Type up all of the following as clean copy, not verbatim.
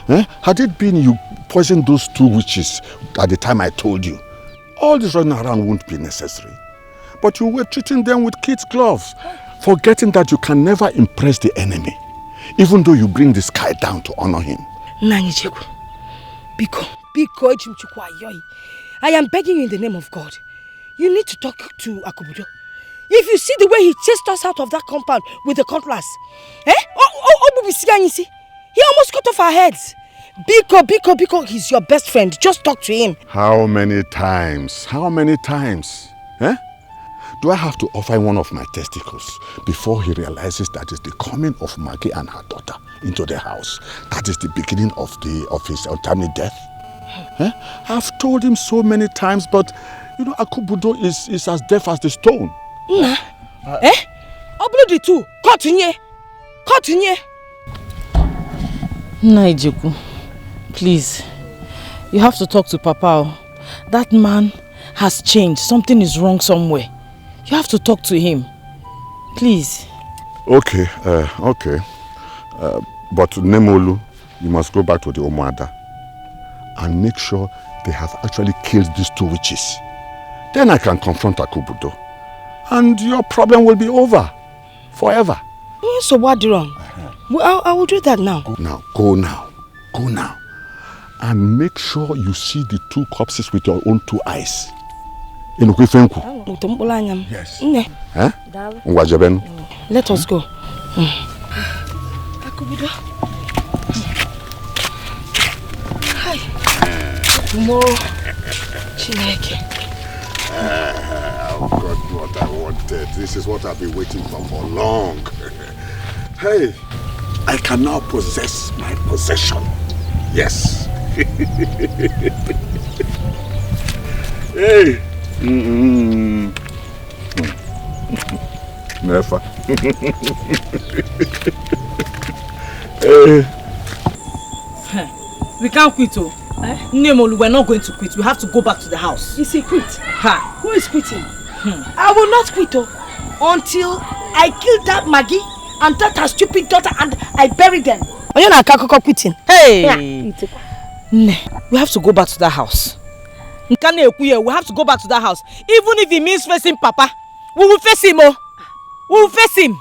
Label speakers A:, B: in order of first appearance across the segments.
A: Had it been you poisoned those 2 witches at the time I told you, all this running around wouldn't be necessary. But you were treating them with kid's gloves, forgetting that you can never impress the enemy, even though you bring the sky down to honor him.
B: I am begging you in the name of God. You need to talk to Akubudo. If you see the way he chased us out of that compound with the cutlass, he almost cut off our heads. Biko, he's your best friend. Just talk to him.
A: How many times? Do I have to offer him one of my testicles before he realizes that it's the coming of Maggie and her daughter into the house that is the beginning of his untimely death? I've told him so many times, but Akubudo is as deaf as the stone.
B: Oblude too. Continue.
C: Naijeku, please, you have to talk to Papa. That man has changed. Something is wrong somewhere. You have to talk to him. Please.
A: Okay. But Nemolu, you must go back to the Omoada and make sure they have actually killed these 2 witches. Then I can confront Akubudo. And your problem will be over. Forever.
B: So what wrong? I will do that now.
A: Go now. And make sure you see the 2 corpses with your own 2 eyes. In Kwifenku. Yes.
B: Let us go. Akubudo. Hi. Chineke.
A: I've got what I wanted. This is what I've been waiting for long. Hey, I can now possess my possession. Yes. Hey. Never.
C: We can't quit. Nemolu, we're not going to quit. We have to go back to the house.
B: You say quit? Who is quitting? I will not quit until I kill that Maggie and that her stupid daughter and I bury them. Are you not quitting?
C: Hey! We have to go back to that house. We have to go back to that house. Even if it means facing Papa, we will face him. We will face him.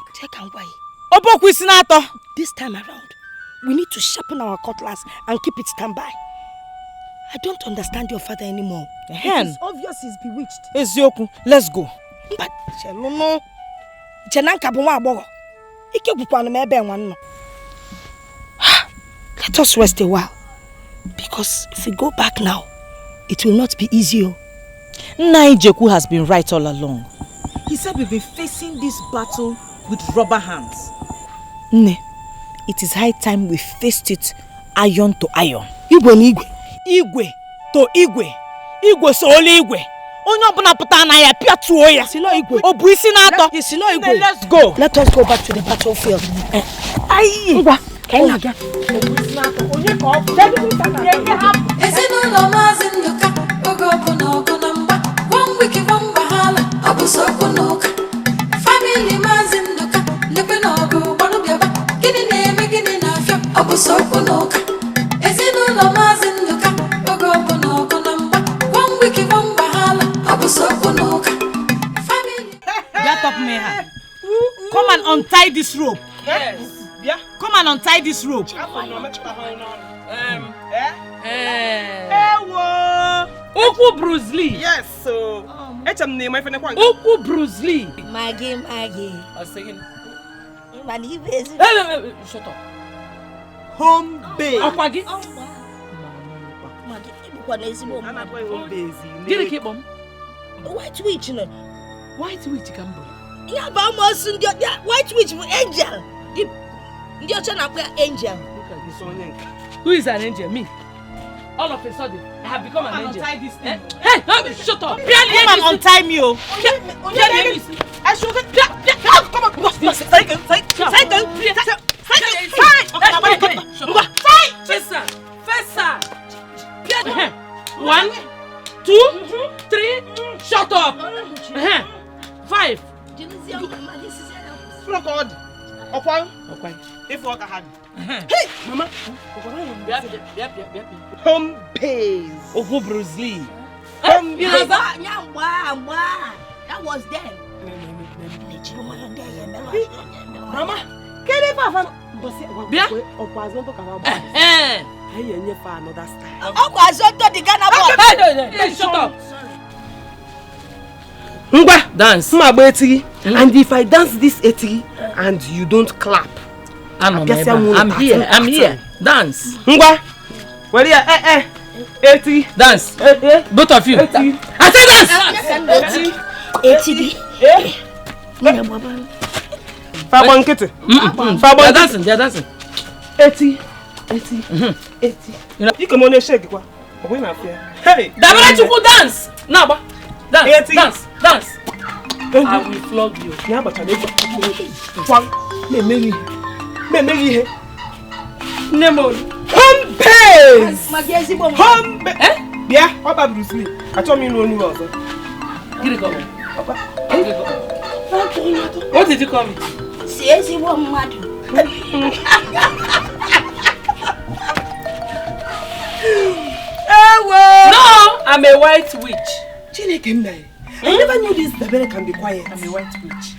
B: This time around, we need to sharpen our cutlass and keep it standby. I don't understand your father anymore. It is obvious he's bewitched.
C: Ezioku, let's go.
B: But let us rest a while. Because if we go back now, it will not be easy.
C: Naijeku has been right all along. He said we've been facing this battle with rubber hands.
B: It is high time we faced it iron to iron.
C: Igwe to Igwe. Igwe so only Igwe. Let's go.
B: Let us go back to the battlefield.
C: Come and untie this rope. Yes. Yeah. Come and untie this rope. Uku Bruce Lee.
D: Yes, so.
C: Uku Bruce Lee.
B: Maggie.
C: I was saying. Shut up.
D: Home base.
C: Akwagi.
B: White witch,
C: White witch can be.
B: Yeah, but white witch angel. Angel.
C: Who is an angel? Me. All of a sudden, I have become an angel. Untie this thing. Hey, shut up. Come and untie me, I should come on. Fessa. 1, 2, 3. Shut up. 5.
D: God. If what had.
B: Hey, Mama.
D: Home base.
C: Ogo Bruce Lee.
D: Home base.
B: That was then. Mama, get it back.
C: Shut up.
D: Dance. And if I dance this etiri and you don't clap,
C: I'm here. Dance.
D: Ngwa. Where you? Etiri.
C: Dance. Both of you. I say dance.
B: Etiri.
D: Fabon kete.
C: They're dancing.
D: Eti. You come on and shake kwa. Hey.
C: Dabara chuku dance. Naba. Dance. I will flog you.
D: Home base. Home base. Yeah, Papa Bruce Lee. I told me you know also.
C: Get it go. What did you call me?
B: Says you want mad.
C: No, I'm a white witch.
D: I never knew this Ebere can be quiet.
C: I'm a white witch.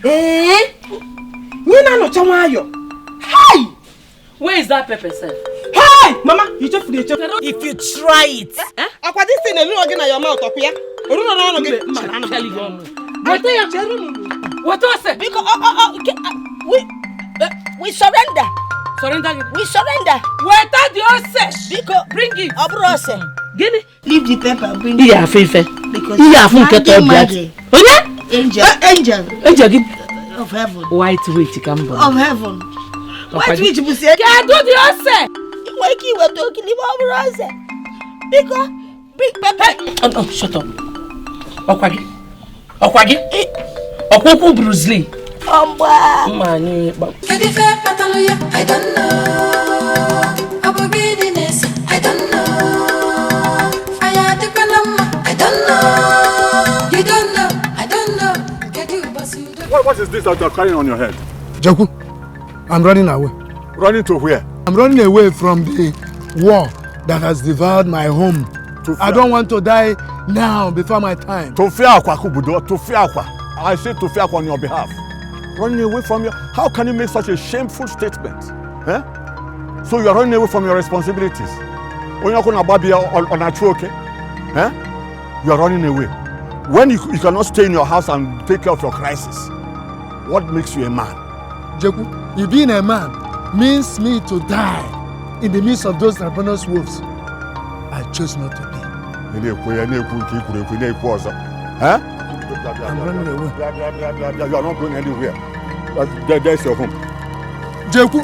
D: Hi!
C: Where is that pepper, sir?
D: Hi! Mama, you just
C: If you try it.
D: Aqua this thing a little again at your mouth up here.
C: What was it?
B: Because we surrender.
C: Surrender.
B: We surrender.
C: Wait, that you say.
B: Because
C: bring it.
B: Abrose.
C: Guinea.
B: Leave the pepper. Bring
C: Yeah, Fefe.
B: Because angel of heaven.
C: White witch come
B: Of heaven. White witch will say.
C: Yeah, do the say.
B: Wake you were talking about Abrose. Because bring pepper.
C: Oh, shut up. Okwagi. Okwoku Bruce Lee. Mani.
E: I don't know. About readiness, I don't know. I had the Panama, I don't know. You don't know, I don't know.
A: What is this that you're carrying on your head?
F: Jaku, I'm running away.
A: Running to where?
F: I'm running away from the war that has devoured my home. I don't want to die now before my time.
A: To Fiakwa Kubudo, to Fiakwa. I say to Fiakwa on your behalf. Running away from you? How can you make such a shameful statement? Eh? So you are running away from your responsibilities. When you're going to baby on a true, okay? Eh? You are running away. When you cannot stay in your house and take care of your crisis, what makes you a man?
F: Jaku, you being a man means me to die in the midst of those ravenous wolves. I chose not to be.
A: Huh?
F: I'm running away.
A: You are not going anywhere. There's your home.
F: Jaku,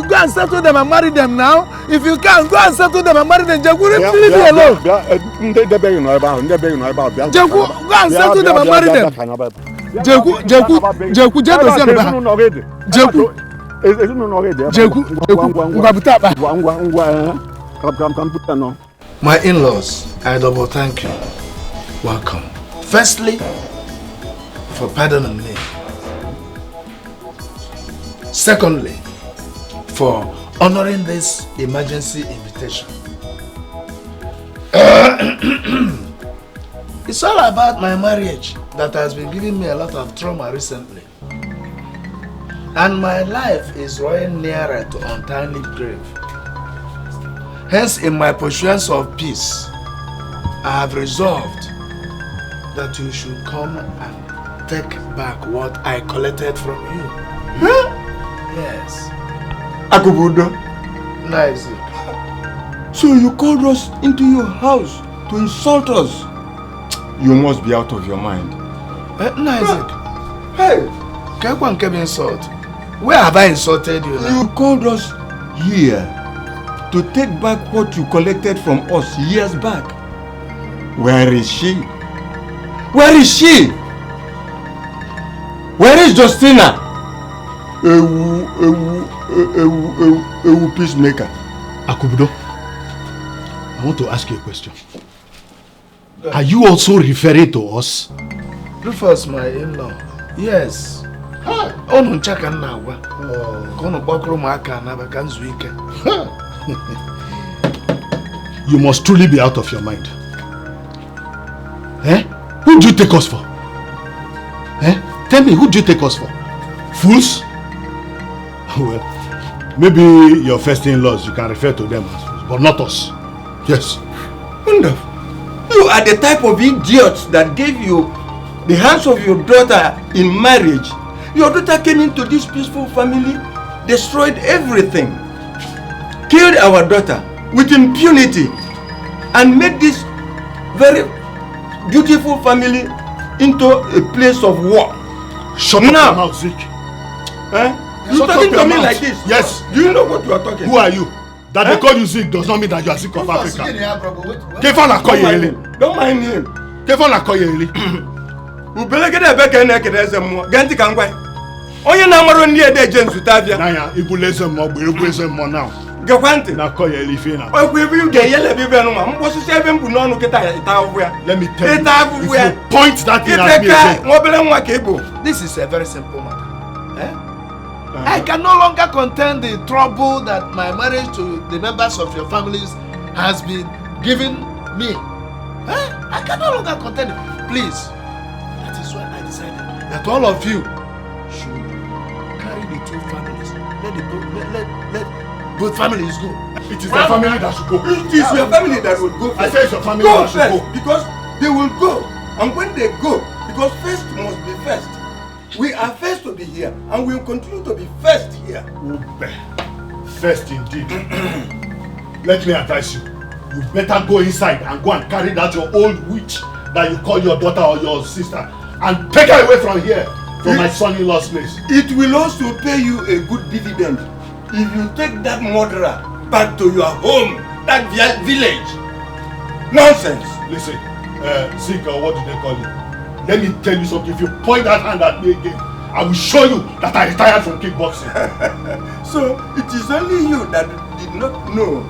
F: go and settle them and marry them now. If you can't, go and settle them and marry them. Jaku, leave me alone. Jaku, go and settle them and marry them. Jaku,
G: My in-laws, I double thank you. Welcome. Firstly, for pardoning me. Secondly, for honoring this emergency invitation. It's all about my marriage that has been giving me a lot of trauma recently. And my life is drawing nearer to untimely grave. Hence, in my pursuance of peace, I have resolved that you should come and take back what I collected from you.
A: Huh?
G: Yes.
A: Akubudo.
G: Nice.
A: So you called us into your house to insult us? You must be out of your mind.
G: Nice.
A: Hey!
G: Can't insult. Where have I insulted you now?
A: You called us here to take back what you collected from us years back. Where is she? Where is she? Where is Justina? Ewu peacemaker.
H: Akubudo, I want to ask you a question. Are you also referring to us?
G: Rufus, my in-law. Yes.
H: Huh?
G: Onu nchaka nna agwa. Kono gbakoro maka na baka nzu ike.
H: You must truly be out of your mind. Eh? Who do you take us for? Eh? Tell me, who do you take us for? Fools? Well, maybe your first-in-laws, you can refer to them as fools, but not us. Yes.
I: Wonderful. You are the type of idiots that gave you the hands of your daughter in marriage. Your daughter came into this peaceful family, destroyed everything, killed our daughter with impunity, and made this very beautiful family into a place of war.
H: Shut up your mouth, Zeke.
I: You're talking to me like this?
H: Yes.
I: Do you know what you are talking?
H: Who are you? That they call you Zeke does not mean that you are Zeke of Africa.
I: Don't mind him. Ubelegede beke na ekedeze mmụọ. Genti ka ngwa. Onye na-amaro ndị ede James Utavia.
H: Na ya ibuleze mmụọ bụ egweze mmụọ now.
I: Gekwanti.
H: Na call you Elife na.
I: Okwu ebe you ga-eyele bibe no ma. Mkposisi ebe mbu n'ọnụ kịta ita awu ya.
H: Let me tell you.
I: Ita awu ya.
H: If you point that thing at me again.
I: Nwobele nwa ka ebo.
G: This is a very simple matter. I can no longer contain the trouble that my marriage to the members of your families has been giving me. I can no longer contain it. Please. That is why I decided that all of you should carry the two families. Let both families go.
H: It is their family that should go.
I: It is your family that will go first.
H: I say it's your family that should go.
I: Because they will go. And when they go, because first must be first. We are first to be here, and we will continue to be first here.
H: First indeed. Let me advise you. You better go inside and go and carry that your old witch that you call your daughter or your sister and take her away from here, from my son-in-law's place.
I: It will also pay you a good dividend if you take that murderer back to your home, that village. Nonsense.
H: Listen, Zeke, what do they call you? Let me tell you something. If you point that hand at me again, I will show you that I retired from kickboxing.
I: So it is only you that did not know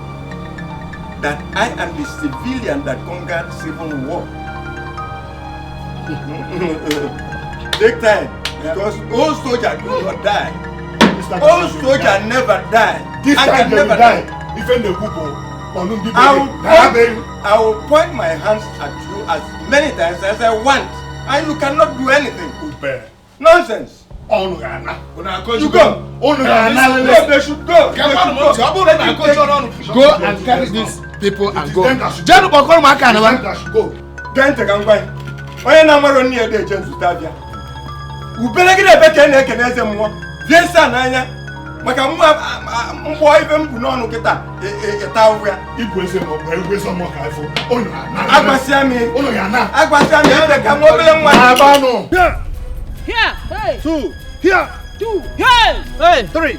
I: that I am the civilian that conquered civil war. Take time, because old soldier do not die. Old soldier never die.
H: This time they will die. Even the people.
I: I will point my hands at you as many times as I want, and you cannot do anything. Nonsense. You go. No, they should go.
G: Go and carry these people and go.
I: Onye na-amaro nne ede James Utavia. Ubelegide beke na ekeneze mmụọ. Viesa n'anya. Maka mgbo ibe mbu n'ọnụ kịta eta awu ya.
H: Ibu eze mo bụ egweze mmụọ ka ifo. Onu ana.
I: Agbasia mi.
H: Onu ya na.
I: Agbasia mi ede ka mobile nwa.
H: Abanu.
C: Here. Hey.
H: 2. Here.
C: 2. Hey. Hey.
H: 3.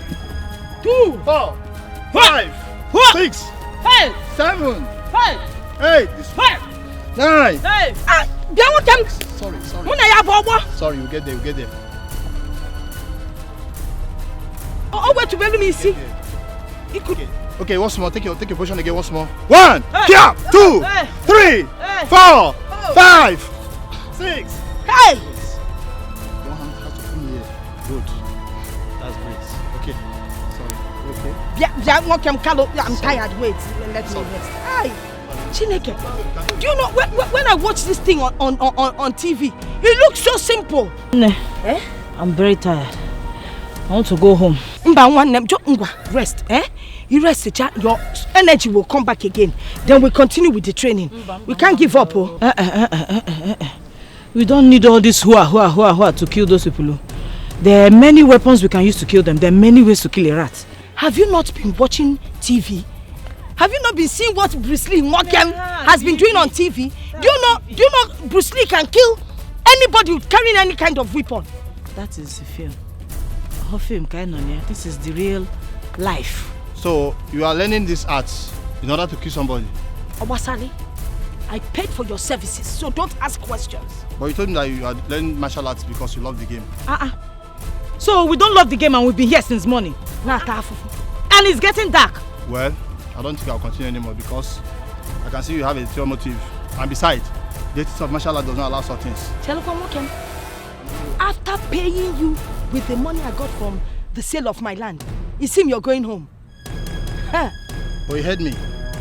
C: 2.
H: 4. 5. 6.
C: Hey.
H: 7.
C: Hey.
H: 8.
C: Hey.
H: 9.
C: Hey. Sorry.
H: Sorry, you get there.
B: Oh, wait to me see.
H: Okay, once more. Take your position again once more. 1.
C: Hey.
H: Here. 2.
C: Hey.
H: 3.
C: Hey.
H: 4. 5. 6.
B: Hey.
H: Your hand has to come here. Good. That's great. Okay. Sorry. Okay.
B: I'm tired. Wait. Let me rest. Hi. Chineke, do you know when I watch this thing on TV, it looks so simple.
C: I'm very tired. I want to go home.
B: Rest. You rest, your energy will come back again. Then we continue with the training. We can't give up.
C: We don't need all this hua to kill those people. There are many weapons we can use to kill them. There are many ways to kill a rat.
B: Have you not been watching TV? Have you not been seeing what Bruce Lee has been doing on TV? Do you know Bruce Lee can kill anybody carrying any kind of weapon?
C: That is a film. A film kind of, yeah. This is the real life.
H: So you are learning these arts in order to kill somebody?
B: Obasani, I paid for your services, so don't ask questions.
H: But you told me that you are learning martial arts because you love the game.
C: So we don't love the game and we've been here since morning. And it's getting dark.
H: Well, I don't think I'll continue anymore because I can see you have a ulterior motive. And besides, the ethics of martial art does not allow such things.
B: After paying you with the money I got from the sale of my land. It seems you're going home. Huh?
F: But you heard me.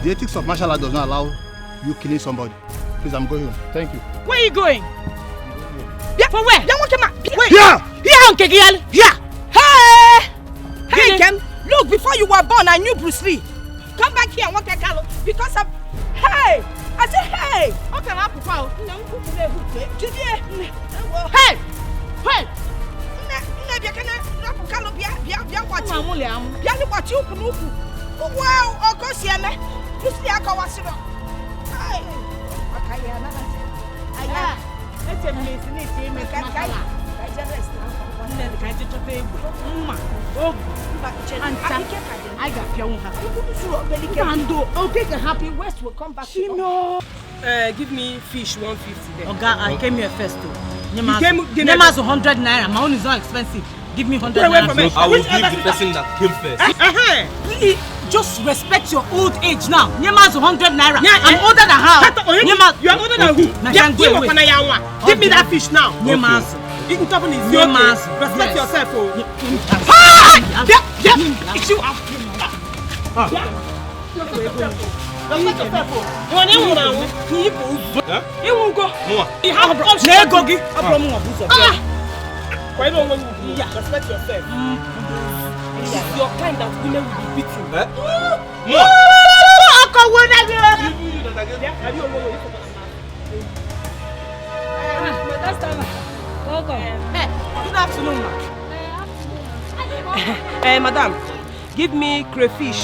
F: The ethics of martial law does not allow you killing somebody. Please, I'm going home. Thank you.
C: Where are you going?
B: Yeah,
C: for where?
B: Wait.
F: Yeah!
C: Here, Uncle Gial.
B: Yeah! Hey! Hey, Kem! Look, before you were born, I knew Bruce Lee. Come back here and walk a gallo because of... Hey! I said, hey!
C: Okay, I'm up.
B: Hey! Hey! Wow, of course, yeah, man. You see, I go was happy West will come back.
D: Give me fish 150 there.
C: Okay, I came here first too.
D: Nema's
C: 100 naira. My own is not expensive. Give me 100
D: naira.
C: naira.
J: I will give the person that came first.
C: Please, just respect your old age now. Nema's 100 naira. I'm older than her.
D: You are older than who? Give me that fish now.
C: Nema's.
D: Nema's. Respect yourself. Respect yourself. This is your kind that women will be beaten. Good afternoon, ma. Madam, give me crayfish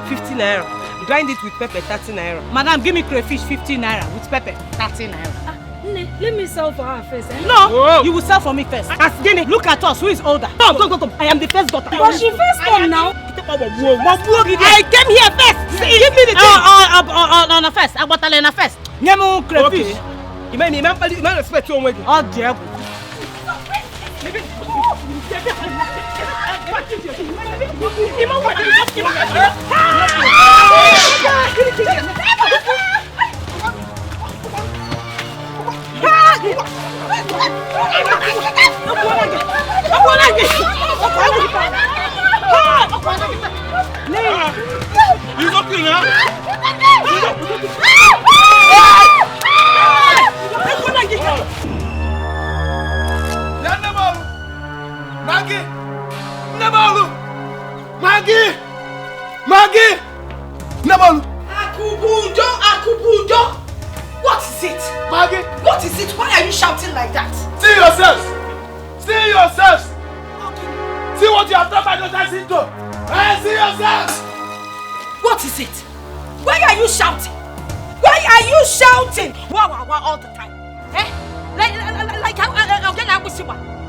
D: 50 naira. Grind it with pepper 30 naira.
C: Madam, give me crayfish 50 naira with pepper 30 naira.
K: Let me sell for her first.
C: No, whoa. You will sell for me first. Look at us, who is older? Go. I am the first daughter.
K: But she first come now.
C: I came here first. Give me the thing. On the first. I got a first. Nemu crayfish.
D: You may respect your way.
C: Oh dear.
J: He's okay now.
G: Maggie! Nebalu!
B: Akubudo! What is it?
G: Maggie!
B: What is it? Why are you shouting like that?
G: See yourselves! See yourselves! See what you have done by daughter's into! See yourselves!
B: What is it? Why are you shouting? Why are you shouting? Wow, all the time.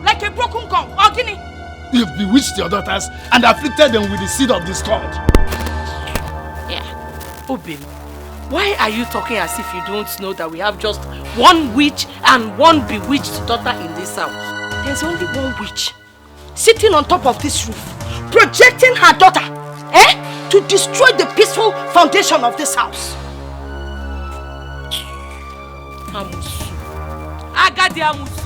B: Like a broken gong.
G: You've bewitched your daughters and afflicted them with the seed of discord.
B: Yeah. Obim, why are you talking as if you don't know that we have just one witch and one bewitched daughter in this house? There's only one witch sitting on top of this roof, projecting her daughter, to destroy the peaceful foundation of this house. Amusu. Agadi Amusu.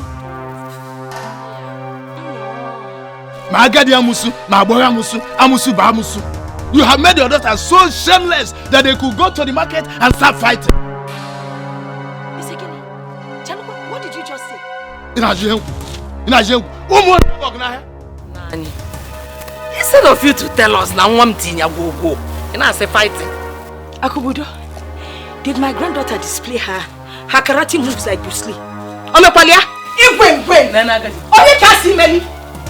G: Magadi Amusu, Mabora Amusu, Amusu ba Amusu. You have made your daughters so shameless that they could go to the market and start fighting.
B: What did you just say?
L: Nani, instead of you to tell us now one thing you go, and I say fighting.
B: Akubudo, did my granddaughter display her karate moves like Bruce Lee? Omepalia, Igwe,
L: Nana Agadi.
B: Oh, you can't see many.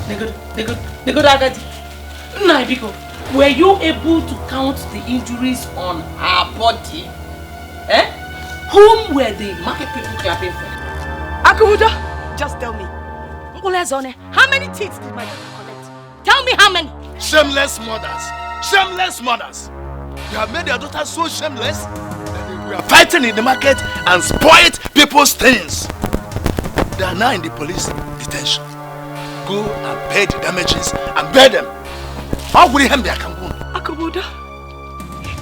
L: Negod Agadi. Naibiko, were you able to count the injuries on her body? Whom were the market people clapping for?
B: Akubudo, just tell me. How many teeth did my daughter collect? Tell me how many.
G: Shameless mothers. Shameless mothers. You have made your daughters so shameless that they were fighting in the market and spoiled people's things. They are now in the police detention. Go and pay the damages and bear them. How would he help their Cameroon?
B: Akubudo,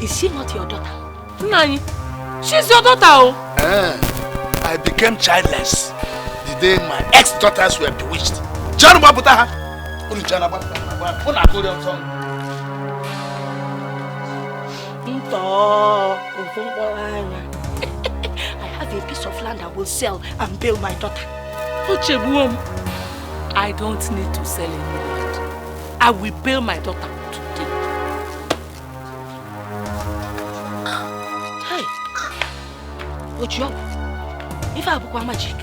B: is she not your daughter?
L: Nani, she's your daughter.
G: I became childless the day my ex-daughters were bewitched. John Babutaha.
B: I have a piece of land I will sell and bail my daughter. I don't need to sell any land. I will bail my daughter today. Hey, what's your? If I book magic.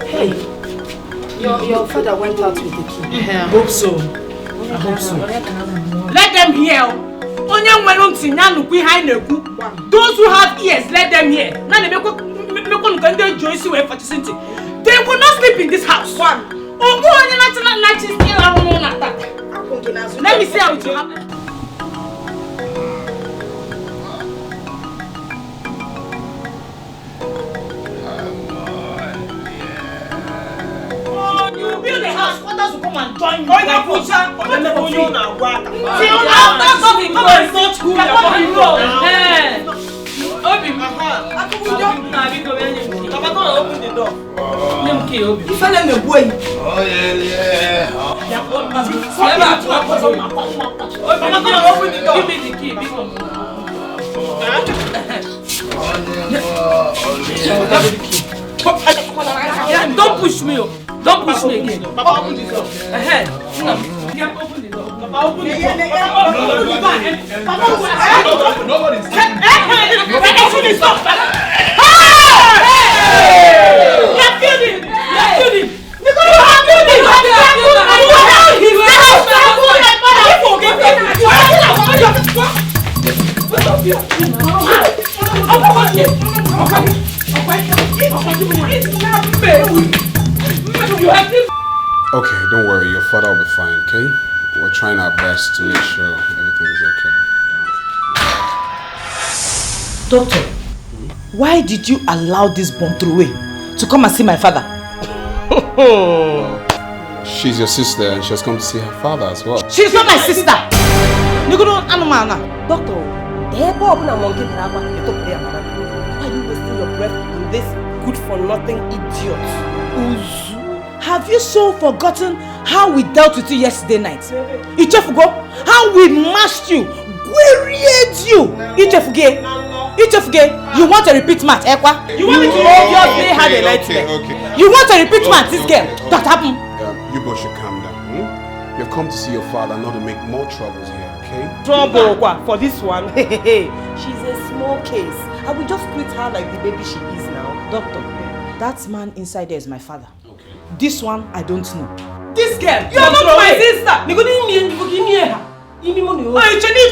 C: Hey, your father went out with the key. I hope so. I hope so.
L: Let them hear. Those who have ears, let them hear. They will not sleep in this house. Let me see how it will happen. Build a house, others will come and join you. Till after something, come and see school. Open the door. If I let me boy. Oh yeah. Open the door. Give me the key. Don't push me. Don't push me again. Papa, open the door. Ahead. Open the door. Papa, open the door. Papa, open the door. Nobody's open the door. You have killed him. You have killed him. You have killed him.
M: Okay, don't worry, your father will be fine, okay? We're trying our best to make sure everything is okay.
C: Doctor, why did you allow this bomb away to come and see my father?
M: She's your sister and she has come to see her father as well.
C: She's not my sister! Doctor,
N: why are you wasting your breath on this good-for-nothing idiot?
C: Uzu, have you so forgotten how we dealt with you yesterday night? Ichofugo, how we mashed you, Where is you? Ichefughe. You want a repeat match, Ekwa?
L: You want me to obviously have a nightmare.
C: You want a repeat match, this girl? What happened?
M: You both should calm down. You've come to see your father, not to make more troubles here, okay?
L: Trouble for this one. She's a small case. I will just treat her like the baby she is now.
C: Doctor, that man inside there is my father. Okay. This one, I don't know.
L: This girl, you are not my sister. You give me her. Oh, you need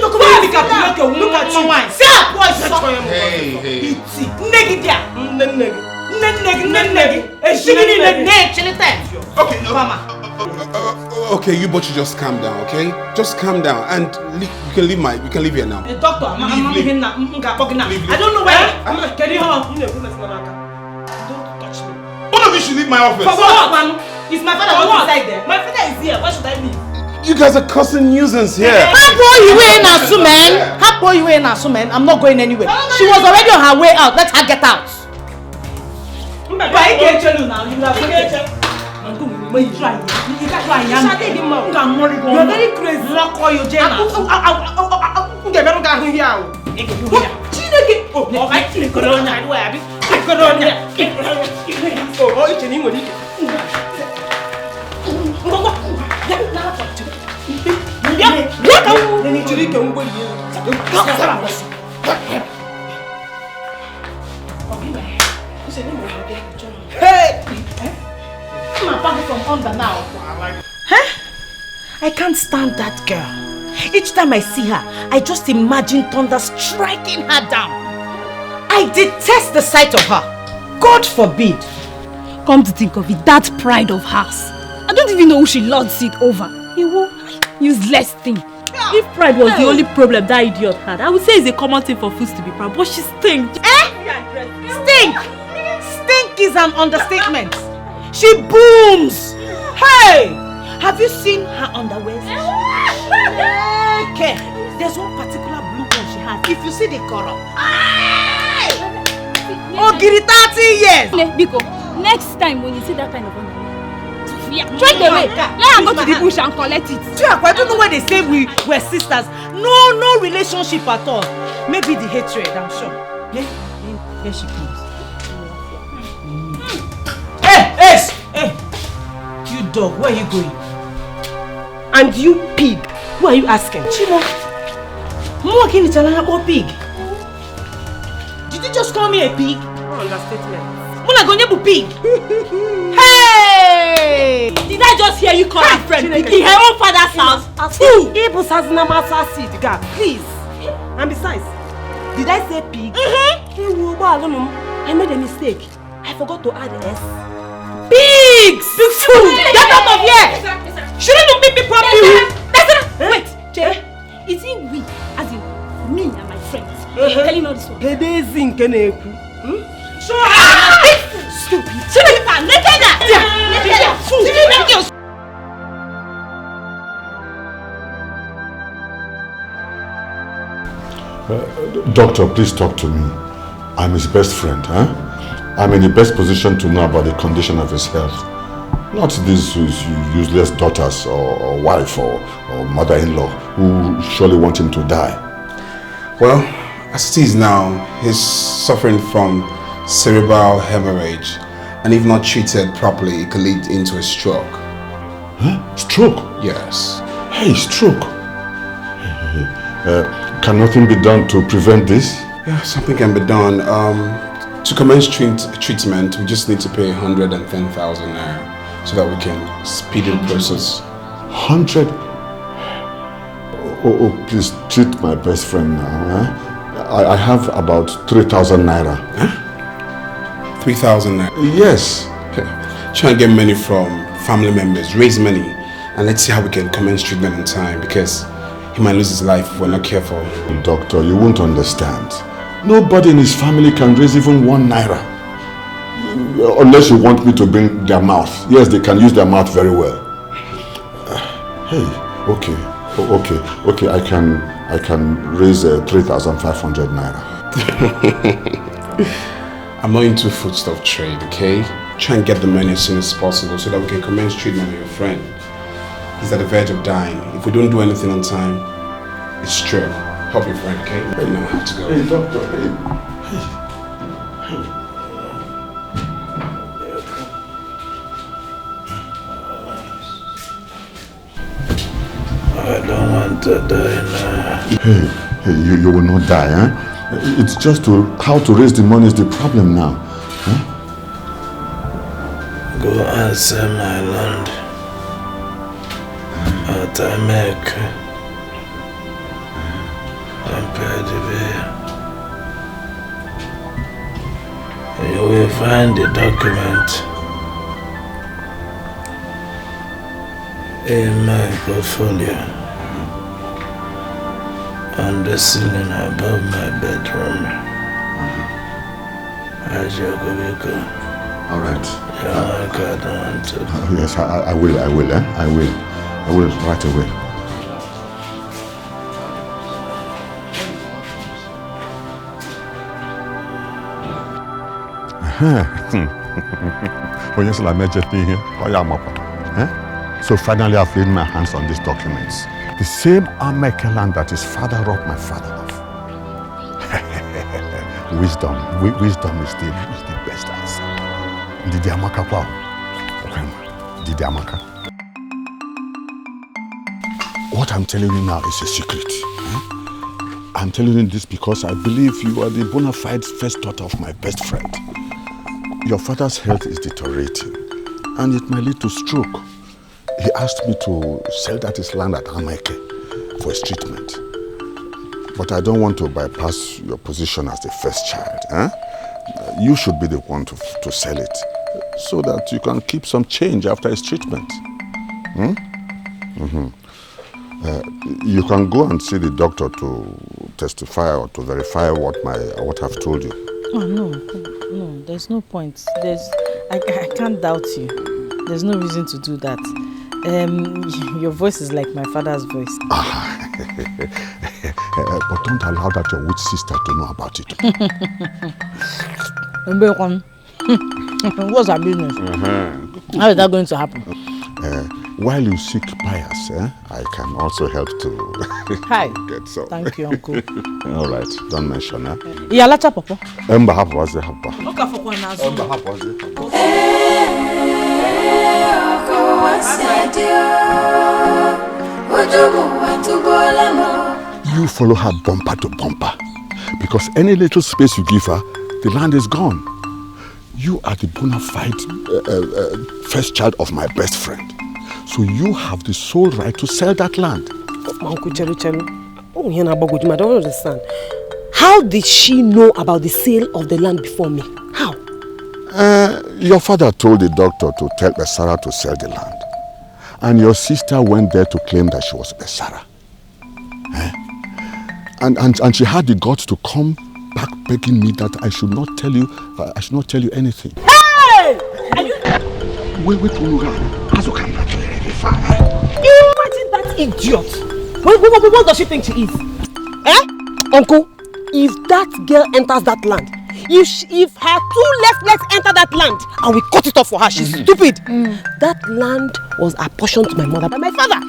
L: to come and look at you. See her voice.
M: Hey. Okay, you both should just calm down, okay? Just calm down and you can leave here now.
L: Doctor, I'm leaving now. I don't know where. Can you hold? Don't touch me.
H: One of you should leave my office.
L: For what? Is my father not inside there? My father is here. Why should I leave?
M: You guys are causing nuisance here.
C: I'm not going anywhere. She was already on her way out. Let her get out.
L: But I can't tell you now. You are very crazy.
C: I can't stand that girl. Each time I see her, I just imagine thunder striking her down. I detest the sight of her. God forbid.
K: Come to think of it, that pride of hers. I don't even know who she lords it over. Useless thing. If pride was the only problem that idiot had, I would say it's a common thing for fools to be proud, but she stinks.
C: Stink! Stink is an understatement. She booms. Hey! Have you seen her underwear? Okay. There's one particular blue one she has. If you see the color. Oh, give it 30 years.
K: Biko, next time when you see that kind of underwear, straight away, let her go to the bush and collect it.
C: I don't know why they say we're sisters. No relationship at all. Maybe the hatred, I'm sure. Here she comes. Hey! You dog, where are you going?
L: And you pig, who are you asking?
C: Chimo, more can it about pig? Did you just call me a pig?
L: No understatement.
C: Muna gonye bu pig. Hey!
K: Did I just hear you call her friend pig in her own father's house?
L: Who? Ibus has never said God, please. And besides, did I say pig? I made a mistake. I forgot to add S.
C: Pigs!
L: Pigs food!
C: Get out of here! Shouldn't you be properly?
K: Wait, Jay. Is it we, as in me and my friends, telling all this one? Stupid.
A: Doctor, please talk to me. I'm his best friend, huh? I'm in the best position to know about the condition of his health. Not these useless daughters or wife or mother-in-law who surely want him to die.
M: Well, as it is now, he's suffering from cerebral hemorrhage, and if not treated properly, it could lead into a stroke.
A: Huh? Stroke?
M: Yes.
A: Hey, stroke. Can nothing be done to prevent this?
M: Yeah, something can be done. To commence treatment, we just need to pay 110,000 naira so that we can speed the process. 100?
A: Oh, please treat my best friend now. Huh? I have about 3,000 naira.
M: Huh? 3,000 naira?
A: Yes.
M: Okay. Try and get money from family members, raise money, and let's see how we can commence treatment in time, because he might lose his life if we're not careful.
A: Doctor, you won't understand. Nobody in his family can raise even 1 naira. Unless you want me to bring their mouth. Yes, they can use their mouth very well. Hey, okay, I can raise 3,500 naira.
M: I'm not into foodstuff trade, okay? Try and get the money as soon as possible so that we can commence treatment with your friend. He's at the verge of dying. If we don't do anything on time, it's true. help your friend, okay? Right now, I have to go.
G: Hey, doctor.
O: I don't want to die now.
A: Hey, you will not die, huh? It's just how to raise the money is the problem now. Huh?
O: Go and sell my land at America and pay the bill. You will find the document in my portfolio on the ceiling above my bedroom.
A: All right.
O: Yeah,
A: yes, I will, I will right away. When you say like major thing here, so finally I've laid my hands on these documents. The same Ameke land that his father robbed my father of. Wisdom is the best answer. Didi Amaka wow. Didi Amaka. What I'm telling you now is a secret. I'm telling you this because I believe you are the bona fide first daughter of my best friend. Your father's health is deteriorating and it might lead to stroke. He asked me to sell that his land at Ameke for his treatment. But I don't want to bypass your position as the first child. You should be the one to sell it so that you can keep some change after his treatment. You can go and see the doctor to testify or to verify what I've told you.
C: Oh, no, there's no point. I can't doubt you. There's no reason to do that. Your voice is like my father's voice.
A: But don't allow that your witch sister to know about it.
C: What's our business? How is that going to happen?
A: While you seek buyers, I can also help to get some.
C: Thank you, Uncle.
A: All right, don't mention it.
C: Yeah, let's papa.
A: You follow her bumper to bumper because any little space you give her, the land is gone. You are the bona fide first child of my best friend. So you have the sole right to sell that land.
N: Uncle Chelu, I don't understand. How did she know about the sale of the land before me? How?
A: Your father told the doctor to tell Besara to sell the land. And your sister went there to claim that she was Besara. And she had the guts to come back begging me that I should not tell you anything.
N: Hey!
A: Wait,
N: Imagine that idiot. What does she think she is? Uncle, if that girl enters that land, if her two left legs enter that land and we cut it off for her, she's stupid. That land was apportioned to my mother by my father.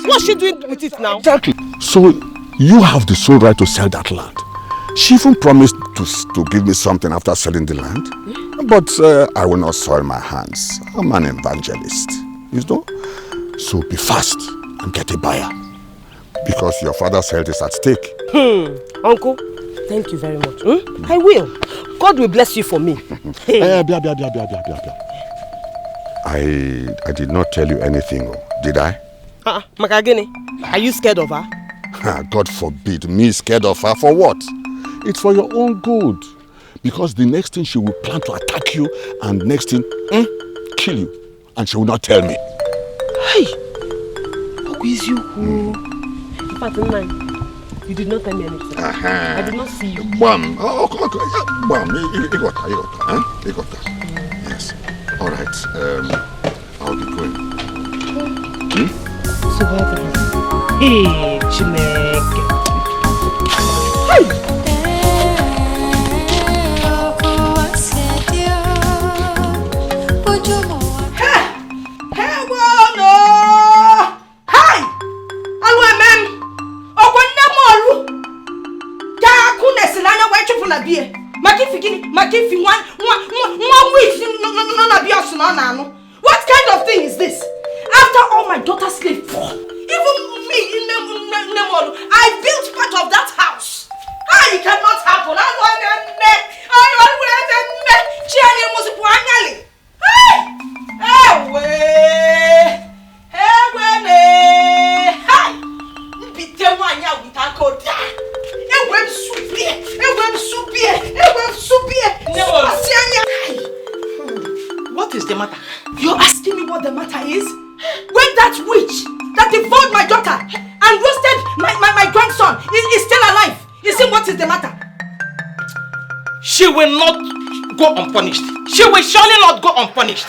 N: What's she doing with it now?
A: Exactly. So you have the sole right to sell that land. She even promised to give me something after selling the land. But I will not soil my hands. I'm an evangelist, you know. So be fast and get a buyer. Because your father's health is at stake.
N: Uncle, thank you very much. I will. God will bless you for me.
A: I did not tell you anything, did I?
N: Makagene, are you scared of her?
A: God forbid me scared of her. For what? It's for your own good. Because the next thing she will plan to attack you and next thing, kill you. And she will not tell me.
N: Hey! Who is you? Pardon me. You did not tell me anything. I did not see you.
A: Bam! Oh, come on. Bam! You got that. Yes. All right. I'll be going.
N: So what? Hey, Chineke. Hey!
B: Makifi one week no. What kind of thing is this? After all my daughters slaved for, even me in Nemolu, I built part of that house. It cannot happen. What is the matter? You're asking me what the matter is? When that witch that devoured my daughter and roasted my grandson is still alive, you see what is the matter? She will not go unpunished. She will surely not go unpunished.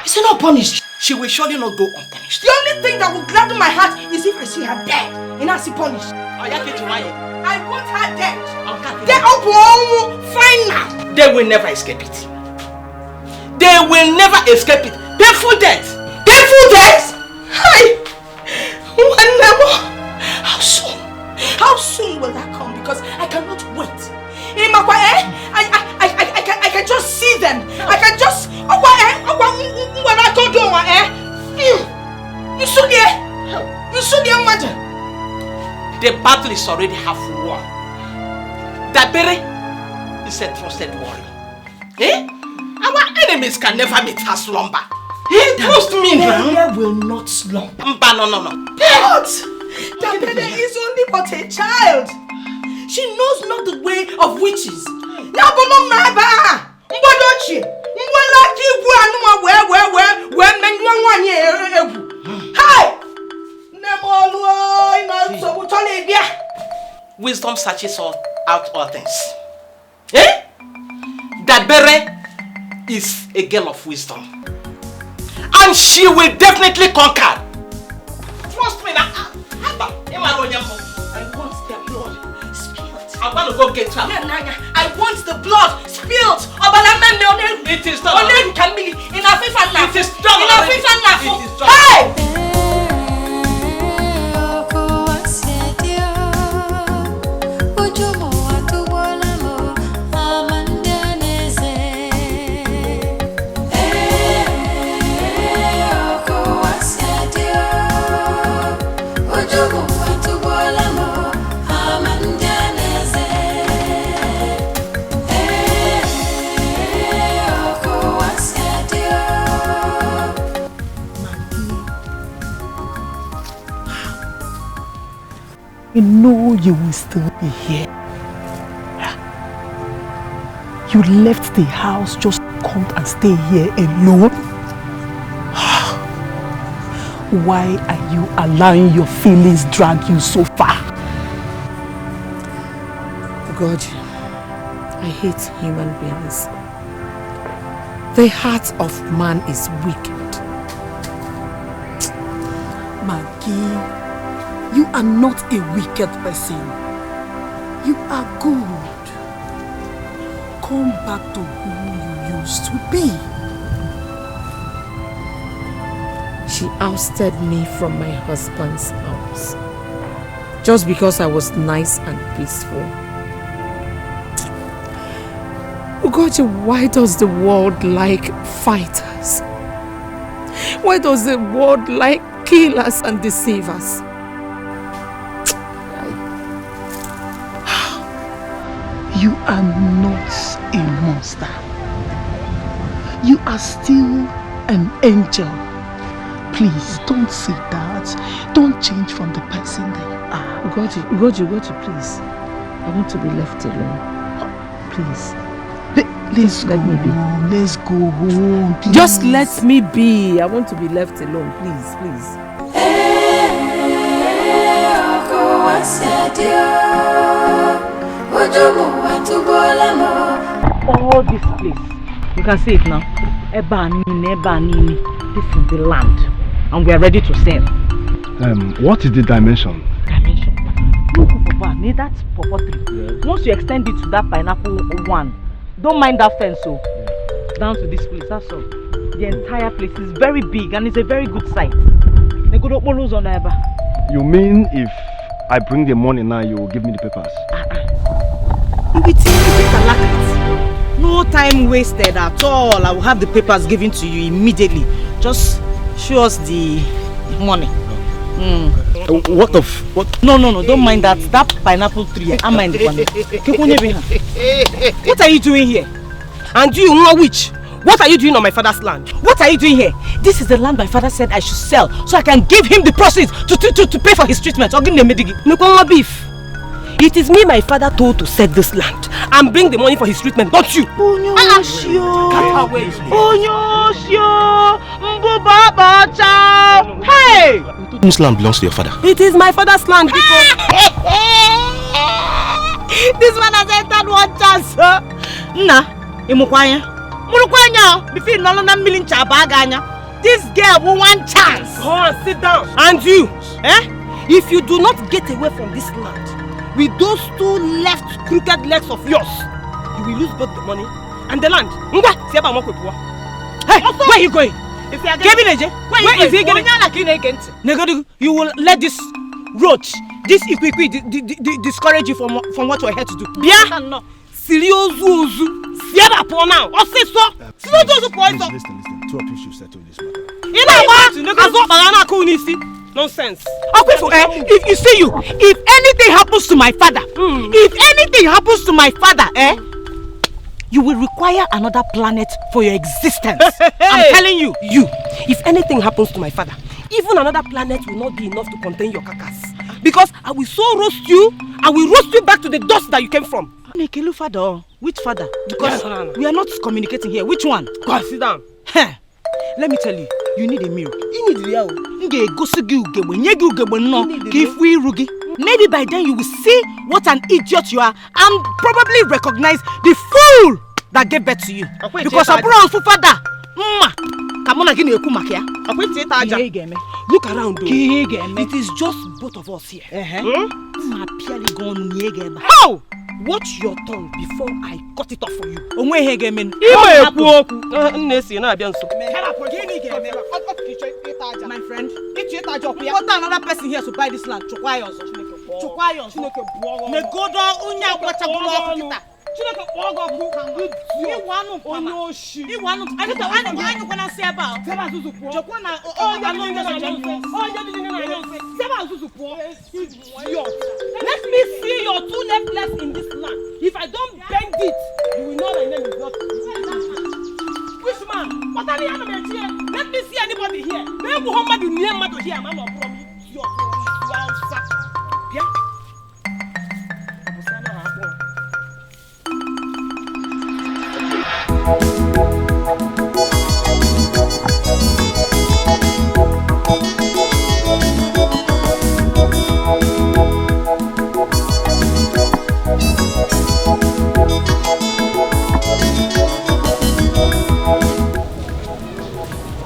B: Is she not punished? She will surely not go unpunished. The only thing that will gladden my heart is if I see her dead and I see punished. I want her dead. They are fine now. They will never escape it. They will never escape it. Painful death. Painful death? Hi. How soon? How soon will that come? Because I cannot wait. I can just see them. I can just when I go do you saw the mother. The battle is already half won. Ebere is a trusted warrior. Our enemies can never meet her slumber. Trust me now. Ebere will not slumber. No. But Ebere is only but a child. She knows not the way of witches. Wisdom searches out all things. Ebere is a girl of wisdom. And she will definitely conquer. Trust me now. I want their blood spilled. I want to go get her. I want the blood spilled. It is done. It is done. Hey!
N: You know you will still be here. You left the house just to come and stay here alone. Why are you allowing your feelings drag you so far?
C: God, I hate human beings. The heart of man is wicked.
N: Maggie, you are not a wicked person. You are good. Come back to who you used to be.
C: She ousted me from my husband's house just because I was nice and peaceful. God, why does the world like fighters? Why does the world like killers and deceivers?
N: You are not a monster. You are still an angel. Please, don't say that. Don't change from the person that you are.
C: Ugoji, please. I want to be left alone. Please.
N: Let's let me be. Let's go home, please.
C: Just let me be. I want to be left alone, please.
N: All this place, you can see it now. Ebanini. This is the land, and we are ready to sail.
H: What is the dimension?
N: Look, Papa, need that pawpaw tree. Once you extend it to that pineapple one, don't mind that fence, so down to this place. That's all. The entire place is very big and it's a very good site.
H: You mean if I bring the money now, you will give me the papers?
C: No time wasted at all. I will have the papers given to you immediately. Just show us the money.
J: What?
C: No, don't mind that. That pineapple tree. I mind the one. What are you doing here?
N: And you know which? What are you doing on my father's land?
C: What are you doing here? This is the land my father said I should sell so I can give him the proceeds to pay for his treatment. Or give him the
N: beef. It is me my father told to sell this land and bring the money for his treatment, not you.
C: Hey!
J: This land belongs to your father.
N: It is my father's land because
C: this one has entered one chance. This girl will one chance.
N: Go on, sit down. And you, if you do not get away from this land with those two left crooked legs of yours, you will lose both the money and the land. Hey, where are you going? Where is he going? You will let this roach, this equiqui discourage you from what we're here to do. Yeah? Seriously, now.
F: Listen. Two of you should settle this matter.
N: Nonsense.
C: If anything happens to my father, you will require another planet for your existence. I'm telling you.
N: If anything happens to my father, even another planet will not be enough to contain your carcass. Because I will so roast you, I will roast you back to the dust that you came from.
C: Nekelu father? Which father? Because we are not communicating here. Which one?
N: Go on, sit down.
C: Let me tell you, you need a mirror.
N: You need real.
C: Maybe by then you will see what an idiot you are and probably recognize the fool that gave birth to you. Because a brown father.
N: Look around though. It is just both of us here. How? Watch your tongue before I cut it off for you.
C: My friend, what another person here to buy this land?
N: Let me see your two left legs in this land. If I don't bend it, you will know my name is not. Which man? What are the animals here? Let me see anybody here. Maybe Muhammad you near man to hear man or from you. Yeah.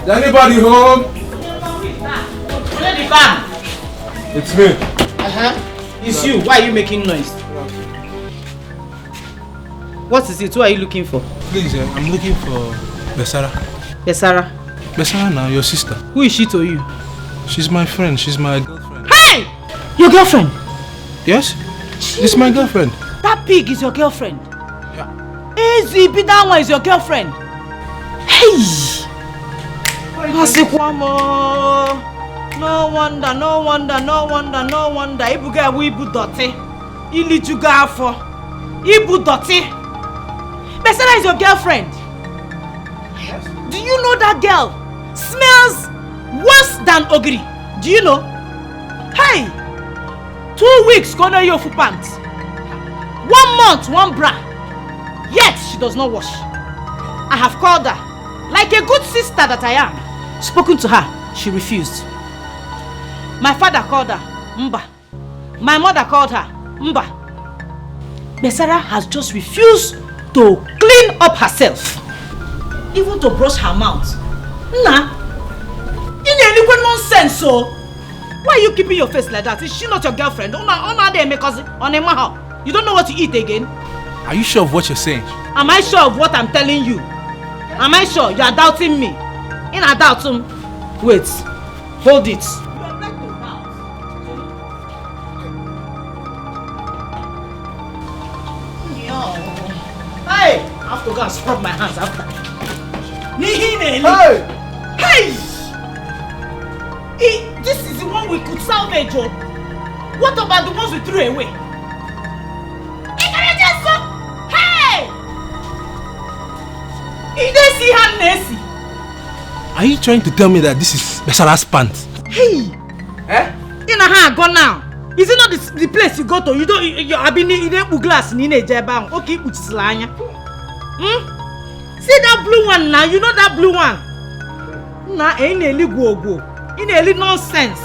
M: Is anybody home?
J: It's me.
C: It's you. Why are you making noise? What is it? Who are you looking for?
J: Please, I'm looking for Besara.
C: Besara?
J: Besara now, your sister.
C: Who is she to you?
J: She's my friend. She's my girlfriend.
C: Hey! Your girlfriend?
J: Yes? It's my girlfriend.
C: That pig is your girlfriend? Yeah. Easy, that one is your girlfriend. Hey! No wonder. Ibuga wibu dote. Ilijuga afo. Ibu dote. Besara is your girlfriend. Yes. Do you know that girl smells worse than ogiri? Do you know? Hey! 2 weeks gonna your full pants. 1 month, one bra. Yet she does not wash. I have called her like a good sister that I am. Spoken to her, she refused. My father called her Mba. My mother called her Mba. Besara has just refused to clean up herself, even to brush her mouth. Nah, in any nonsense. So why are you keeping your face like that? Is she not your girlfriend? You don't know what to eat again?
J: Are you sure of what you're saying?
C: Am I sure of what I'm telling you? Am I sure you are doubting me? In a doubt, wait, hold it. Hey, I have to go go and scrub my hands after. Hey! This is the one we could salvage, oh. What about the ones we threw away? Hey! You don't see her, Nancy.
J: Are you trying to tell me that this is Besara's pants?
C: Hey! You know how I go now? Is it not the place you go to? You don't. I've been in the glass in Naija. Okay, which is lying. See that blue one now? You know that blue one? Nah, ain't a go. In a little nonsense.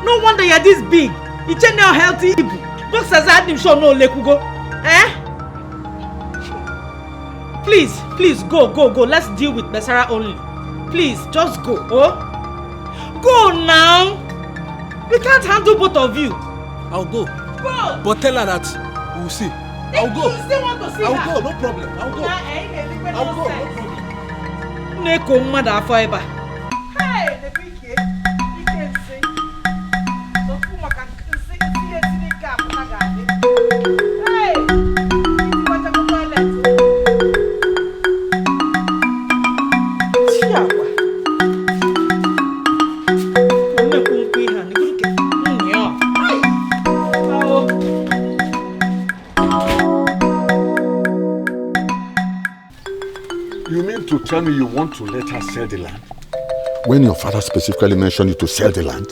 C: No wonder you're this big. It's a now healthy. Boxers had him show no lekugo. Please go. Let's deal with Besara only. Please, just go. Go now. We can't handle both of you.
J: I'll go.
C: Go.
J: But tell her that we'll see. I'll go.
C: You still want to see her?
J: I'll go, no problem. I'll go.
C: I'll go, no problem. Neko mother forever. Hey, the big kid. You can see. So Puma can see it in the cap. Hey, you want to go toilet?
A: You mean to tell me you want to let her sell the land? When your father specifically mentioned you to sell the land?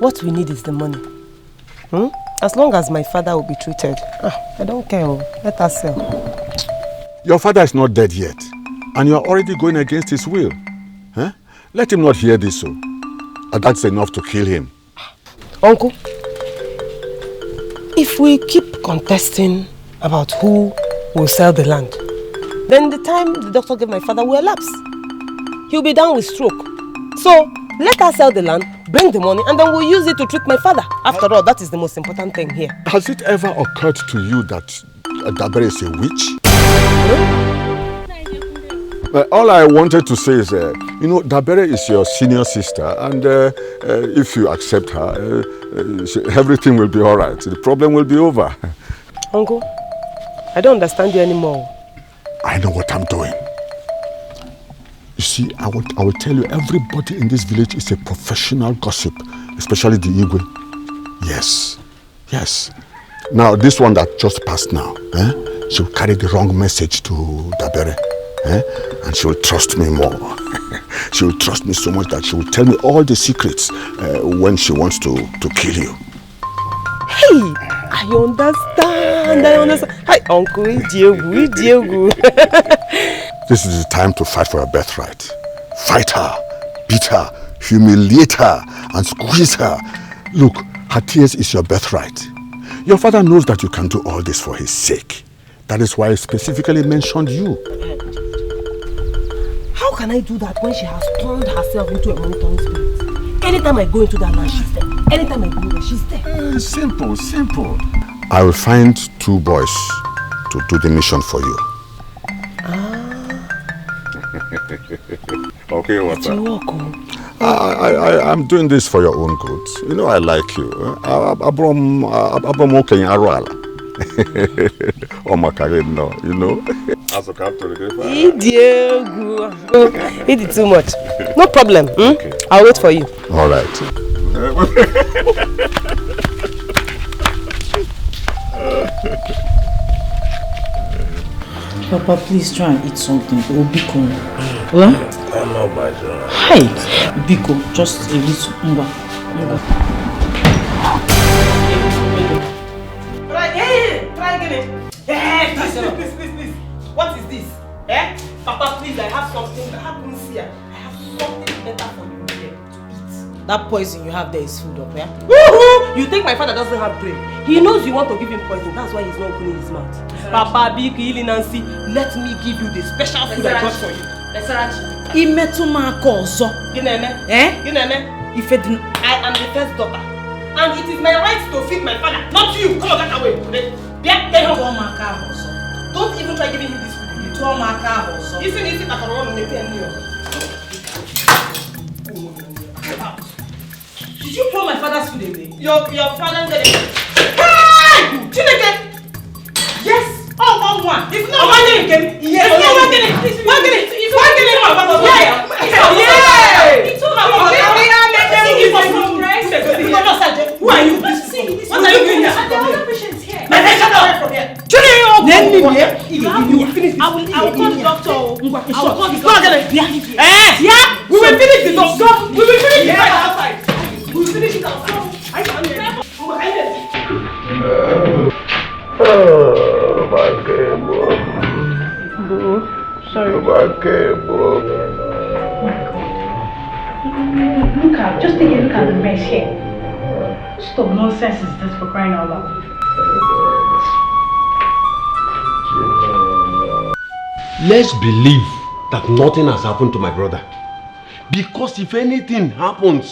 N: What we need is the money. As long as my father will be treated, I don't care. Let us sell.
A: Your father is not dead yet, and you are already going against his will. Let him not hear this, and that's enough to kill him.
N: Uncle, if we keep contesting about who will sell the land, then the time the doctor gave my father will elapse. He'll be down with stroke. So let us sell the land, bring the money, and then we'll use it to treat my father. After all, that is the most important thing here.
A: Has it ever occurred to you that Ebere is a witch? All I wanted to say is, Ebere is your senior sister, and if you accept her, everything will be all right. The problem will be over.
N: Uncle, I don't understand you anymore.
A: I know what I'm doing. You see, I will tell you, everybody in this village is a professional gossip, especially the Igwe. Yes. Now, this one that just passed now, she'll carry the wrong message to Ebere. And she will trust me more. She will trust me so much that she will tell me all the secrets when she wants to kill you.
N: Hey, I understand. Hi, Uncle Diego.
A: This is the time to fight for your birthright. Fight her, beat her, humiliate her, and squeeze her. Look, her tears is your birthright. Your father knows that you can do all this for his sake. That is why he specifically mentioned you.
N: How can I do that when she has turned herself into a monitoring spirit? Anytime I go into that land, she's there. Anytime I go there, she's there.
A: Simple. I will find 2 boys to do the mission for you. Okay, what's up? I'm doing this for your own good. You know I like you. Abram Okenye Aruala. You know. As a captain,
N: Diego. He did too much. No problem. Okay. I'll wait for you.
A: All right.
C: Papa, please try and eat something. Biko.
O: I'm not my son.
C: Hi. Biko, just a little.
L: Try again. Please. What is this? Papa, please, I have something that happens here. I have something better for you here to eat.
C: That poison you have there is food up, yeah?
L: Woohoo! You think my father doesn't have brain? He knows you want to give him poison. That's why he's not opening his mouth. Papa, Big, Nancy, let me give you the special food I got for you.
C: Imetuma kozo.
L: If I am the first daughter. And it is my right to feed my father, not you. Come on, get away. Don't even try giving him this food. Isn't it that I want to Did you throw my father's food away? Your father did it. Hey! Chineke! Yes! Oh,
C: not working. It's not working. Who are you? What are you doing here? There are other patients here. Shut up from here. I will call the doctor. Yeah, we will finish the doctor. We will finish it outside. We will finish it outside.
I: Oh, my cable. Sorry. My cable.
K: Look at, just take a look at the mess here. Stop nonsense is this for crying out loud?
P: Let's believe that nothing has happened to my brother. Because if anything happens,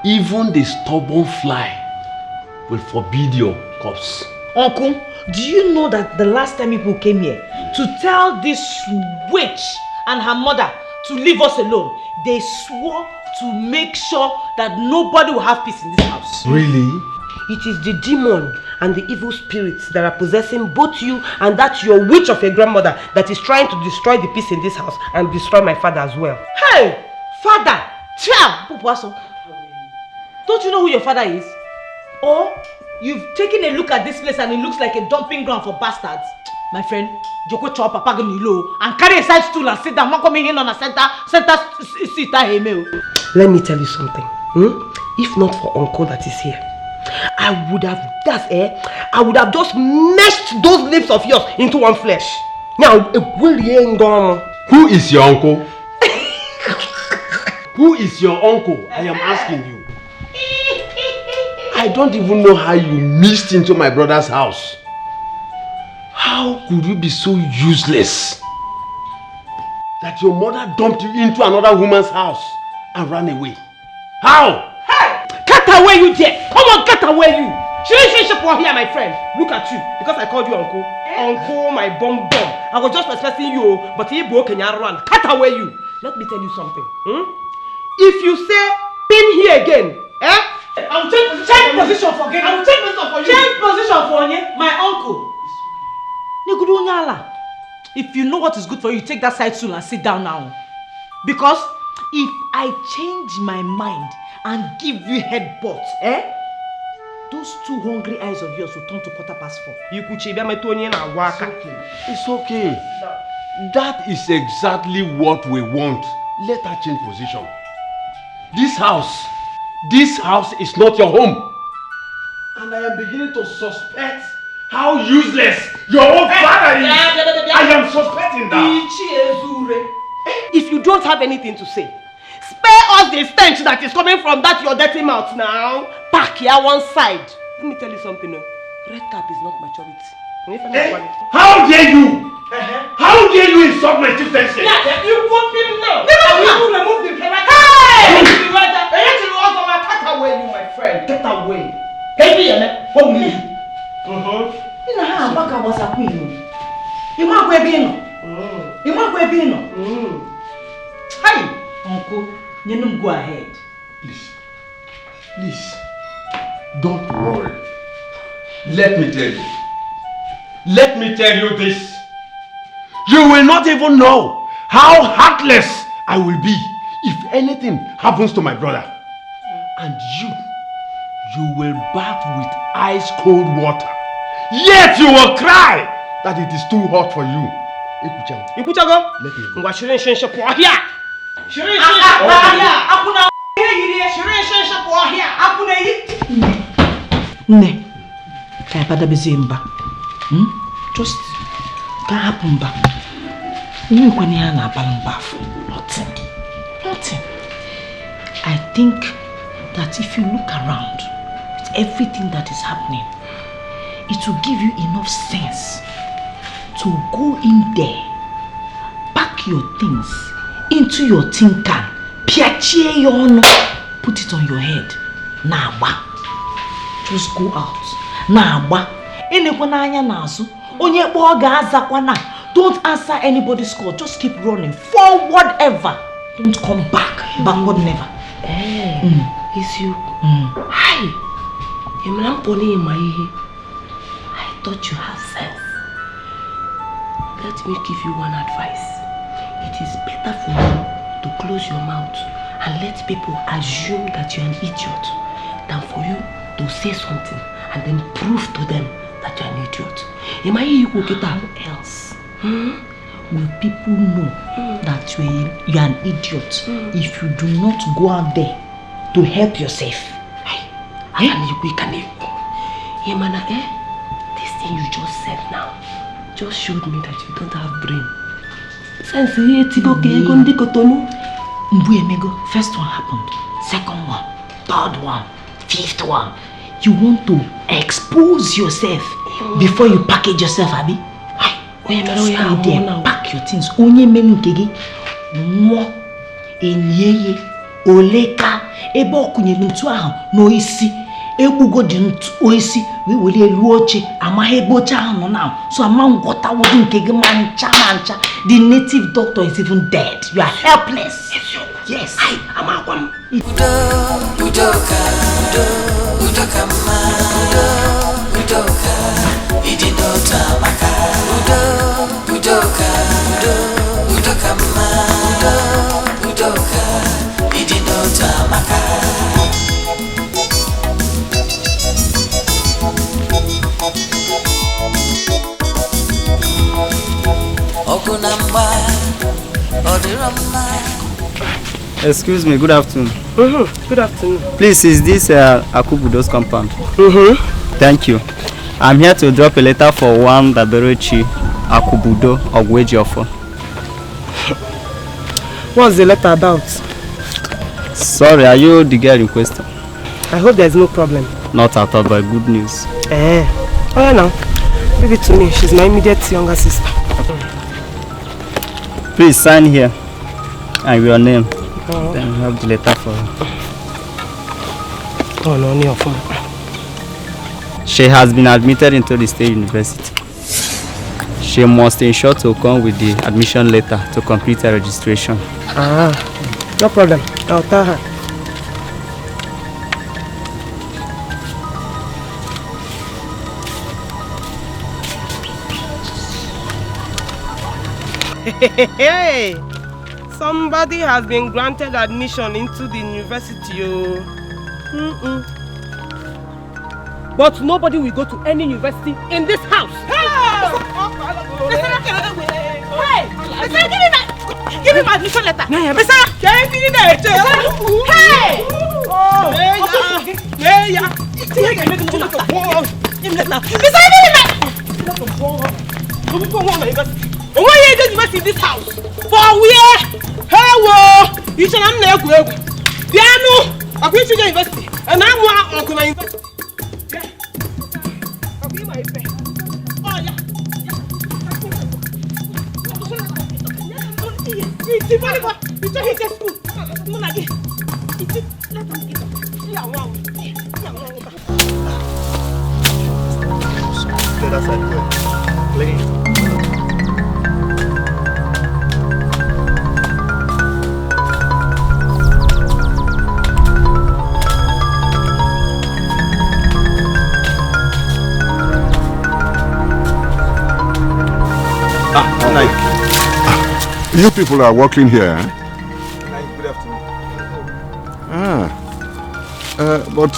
P: even the stubborn fly will forbid your corpse.
C: Uncle, do you know that the last time people came here to tell this witch and her mother to leave us alone, they swore to make sure that nobody will have peace in this house?
P: Really?
N: It is the demon and the evil spirits that are possessing both you and that your witch of a grandmother that is trying to destroy the peace in this house and destroy my father as well.
C: Hey! Father! Don't you know who your father is? Or you've taken a look at this place and it looks like a dumping ground for bastards? My friend, Joko chop Papa Nilo and carry a side stool and sit down. Not coming in on a center seat.
N: Let me tell you something. If not for Uncle that is here, I would have just meshed those lips of yours into one flesh. Now,
P: who is your uncle? Who is your uncle? I am asking you. I don't even know how you missed into my brother's house. How could you be so useless that your mother dumped you into another woman's house and ran away? How?
N: Hey! Get away, you there! Come on, get away, you! She here, my friend. Look at you, because I called you uncle. Uncle, my bum. I was just expecting you, but he broke and you run. Cut away, you! Let me tell you something. If you say pin here again,
C: I will change position for you. I will change position for you. Change position for you, my uncle. If you know what is good for you, take that side stool and sit down now. Because if I change my mind and give you headbutt, those two hungry eyes of yours will turn to 4:15.
P: It's okay. That is exactly what we want. Let her change position. This house is not your home. And I am beginning to suspect how useless your own father is. I am suspecting that.
N: If you don't have anything to say, spare us the stench that is coming from that your dirty mouth now. Back here one side. Let me tell you something. Red cap is not maturity.
P: How dare you? How dare you insult my chieftaincy?
N: Yeah, you want him now.
P: I
N: will remove the character. Hey! Cut away, you, my friend. Get away. Hey, what will you do?
C: Hey, uncle, go ahead.
P: Please, don't worry. Let me tell you this. You will not even know how heartless I will be if anything happens to my brother. And you will bath with ice cold water. Yet you will cry that it is too hot for you.
N: Ikuchago? Let me go.
C: Ne, just can't happen back. Nothing. I think that if you look around with everything that is happening, it will give you enough sense to go in there, pack your things into your tin can, put it on your head. Just go out. Don't answer anybody's call. Just keep running. Forward ever. Don't come back. Backward never.
N: Is you? Hi.
B: I thought you have sense. Let me give you one advice. It is better for you to close your mouth and let people assume that you're an idiot than for you to say something and then prove to them that you're an idiot. How else will people know that you're an idiot if you do not go out there to help yourself? This thing you just said now just showed me that you don't have brain.
C: First one happened, second one, third one, fifth one. You want to expose yourself before you package yourself, Abi? Stay there, pack your things. Onye menkegi, mo, enyeye, oleka, ebe okunye ntu ahụ no isi, ebugo di ntu oisi, we wole elu oche, ama ebocha ahụ no now. So ama ngota wo nkegi mancha. The native doctor is even dead. You are helpless. Yes. Ama kwam.
E: Udoka ma, udoka, idinota maka. Udoka ma, udoka, idinota maka. Okunamba, odirama.
Q: Excuse me, good afternoon.
D: Good afternoon.
Q: Please, is this Akubudo's compound? Thank you. I'm here to drop a letter for one Ebere Akubudo of Wejiofo.
D: What's the letter about?
Q: Sorry, are you the girl in question?
D: I hope there's no problem.
Q: Not at all, but good news.
D: Oh yeah, now. Give it to me. She's my immediate younger sister.
Q: Please sign here and your name. Then we have the letter for her.
D: Oh no, no, phone.
Q: She has been admitted into the State University. She must ensure to come with the admission letter to complete her registration.
D: No problem. I'll tell her. Hey! Somebody has been granted admission into the university. But nobody will go to any university in this house. Hey! Give me my admission letter. Hey! Why are you just in this house? For where? Hello! You should have never go. Piano! I'm going to the university. And I'm going to my university. I'll be my friend. Oh, yeah. It's very good. You took it to school.
G: That's like good. Please.
A: You people are working here, eh?
G: Good afternoon.
A: But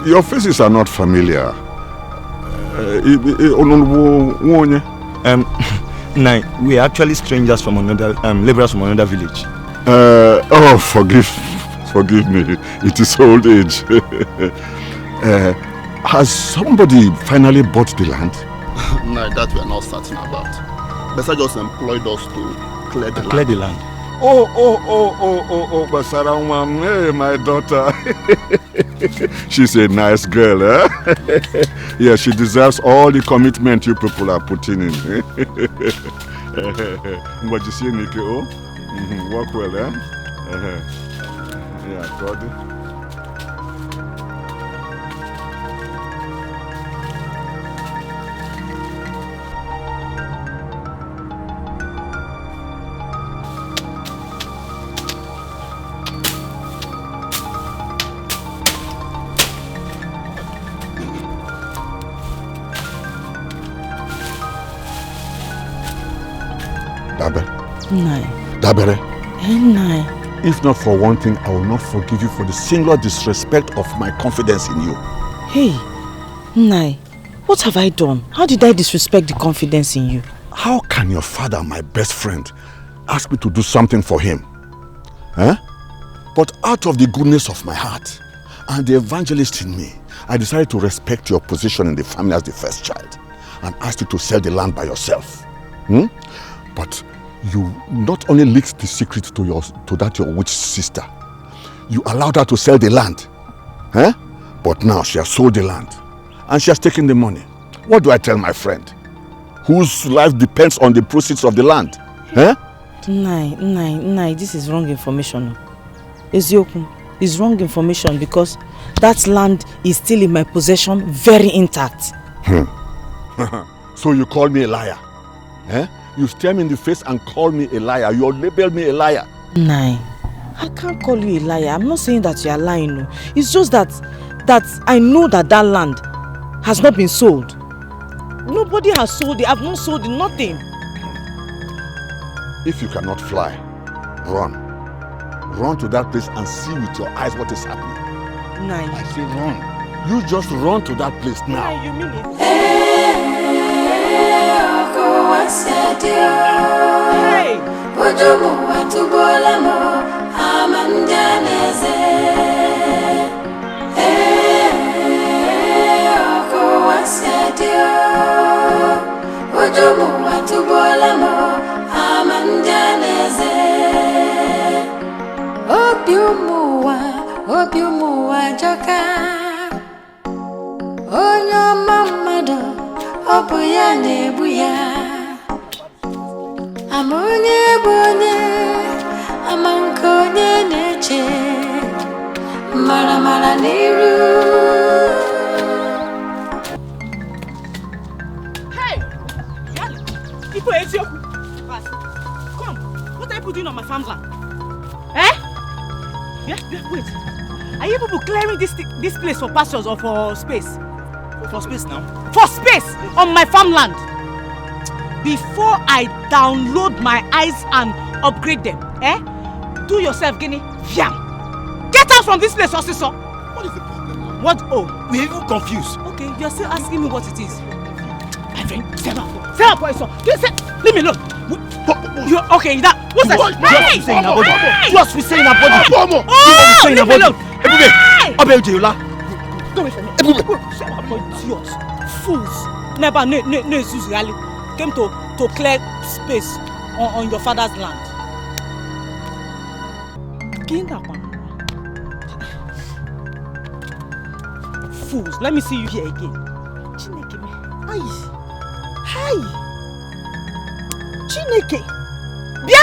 A: your faces are not familiar.
R: We are actually strangers from another, laborers from another village.
A: Forgive me. It is old age. Has somebody finally bought the land?
H: No, that we are not certain about. Besa just employed us to clear the land.
A: Oh, Basaranwam, hey, my daughter. She's a nice girl, eh? Yeah, she deserves all the commitment you people are putting in. What you see, Nike? Work well, eh? Yeah, God. Dabere.
C: Nai.
A: If not for one thing, I will not forgive you for the singular disrespect of my confidence in you.
C: Hey, Nai, what have I done? How did I disrespect the confidence in you?
A: How can your father, my best friend, ask me to do something for him? Huh? But out of the goodness of my heart and the evangelist in me, I decided to respect your position in the family as the first child and asked you to sell the land by yourself. But you not only leaked the secret to your witch sister, you allowed her to sell the land. Huh? But now she has sold the land and she has taken the money. What do I tell my friend, whose life depends on the proceeds of the land? Huh?
C: Nai, this is wrong information. Ezioku, it's wrong information because that land is still in my possession, very intact.
A: So you call me a liar? Eh? You stare me in the face and call me a liar. You label me a liar.
C: Nai, I can't call you a liar. I'm not saying that you are lying. No. It's just that I know that land has not been sold. Nobody has sold it. I've not sold it, nothing.
A: If you cannot fly, run. Run to that place and see with your eyes what is happening.
C: Nai.
A: I say run. You just run to that place now.
C: Nai, you mean it?
E: Hey! Bojomo watubola mo amandaneze. Oko wasedio. Bojomo watubola mo amandaneze. Obiumuwa joka. Onyo mamado obuya nebuya. Amonye bonye, amankonye neche, mara niru.
N: Hey, people, Ezioku, come. What are you doing on my farmland? Eh? Yeah, wait. Are you people clearing this place for pastures or for space?
J: For space now.
N: For space on my farmland. Before I download my eyes and upgrade them, do yourself, Guinea. Get out from this place, Osiso.
J: What is the problem?
N: What? Oh,
J: we're even confused.
N: Okay, you're still asking me what it is. My friend, stand up, Osiso. Leave me alone. You're okay. What's that? Hey!
J: Just we say in our body.
N: Oh, leave me alone.
J: Go away from me.
N: Idiots, fools. Never, came to clear space on your father's land. Fools, let me see you here again. Chineke me. Hi. Chineke. Bia,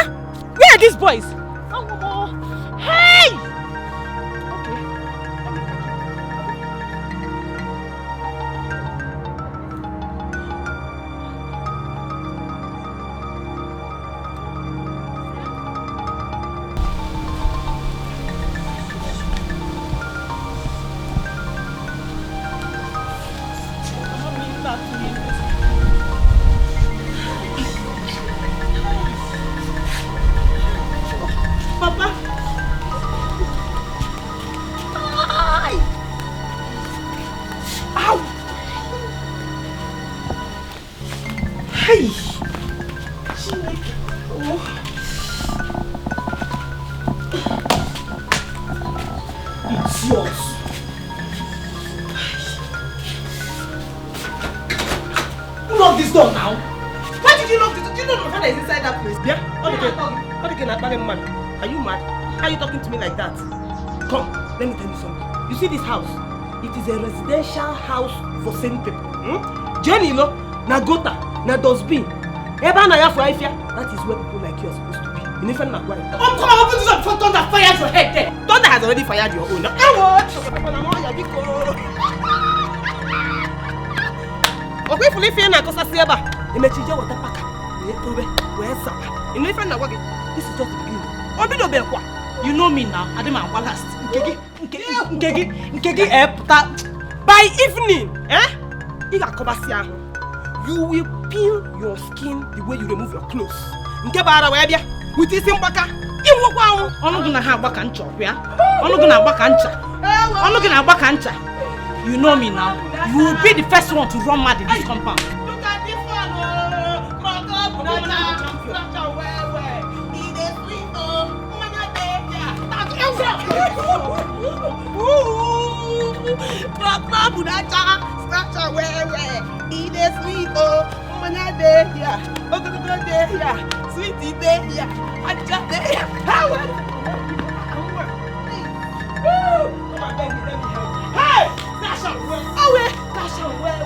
N: where are these boys? Hey! Are you mad? How are you talking to me like that? Come, let me tell you something. You see this house? It is a residential house for sane people. Jenny, na gota, na dustbin. Eba na ya for ifya. That is where people like you are supposed to be. You need to know why. Oh, come on, open this up before Thunder fires your head there. Thunder has already fired your own. Okay, if you live here na kosa sieba. Imechije water paka. You know if I know what this is just the beginning. You know me now. I didn't want last. By evening, you will peel your skin the way you remove your clothes. nke bara wee bịa wute isi mgbaka ịnwụkwa ahụ ọnụ gị na ha agba ka ncha ọkwa ya ọnụ gị na-agba ka ncha ọnụ gị na-agba ka ncha. You know me now. You will be the first one to run mad in this compound.
D: Look at this one. Hey! That's a way. That's a way.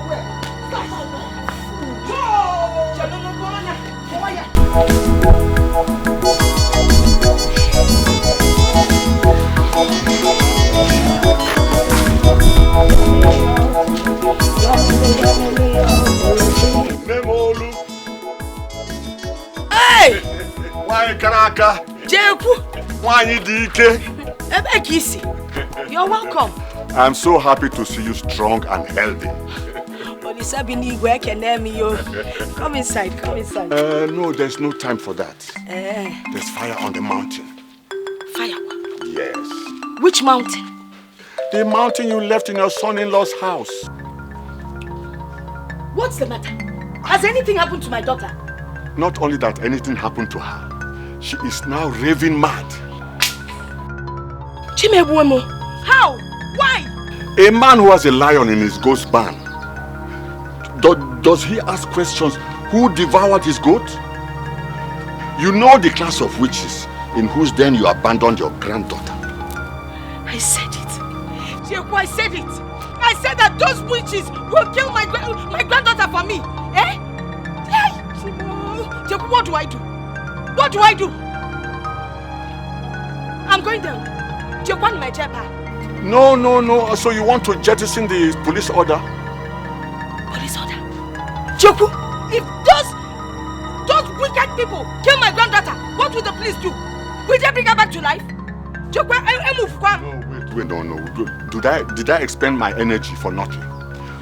A: Hey! Why Karaka?
B: Jeku!
A: Why Dikeh?
B: Ebere Kisi. You're welcome.
A: I'm so happy to see you strong and healthy.
B: Come inside, come inside.
A: No, there's no time for that. There's fire on the mountain.
B: Fire?
A: Yes.
B: Which mountain?
A: The mountain you left in your son-in-law's house.
B: What's the matter? Has anything happened to my daughter?
A: Not only that anything happened to her, she is now raving mad.
B: Chimebuemo, how? Why?
A: A man who has a lion in his goat's barn. Does he ask questions? Who devoured his goat? You know the class of witches in whose den you abandoned your granddaughter.
B: I said it. Jeku, I said it. I said that those witches will kill my granddaughter for me. Eh? Jeku, what do I do? What do I do? I'm going down. Jeku, on my chair.
A: No. So you want to jettison the police order?
B: Police order? Jeku, if those wicked people kill my granddaughter, what will the police do? Will they bring her back to life? Jeku, I move.
A: No. Did I expend my energy for nothing?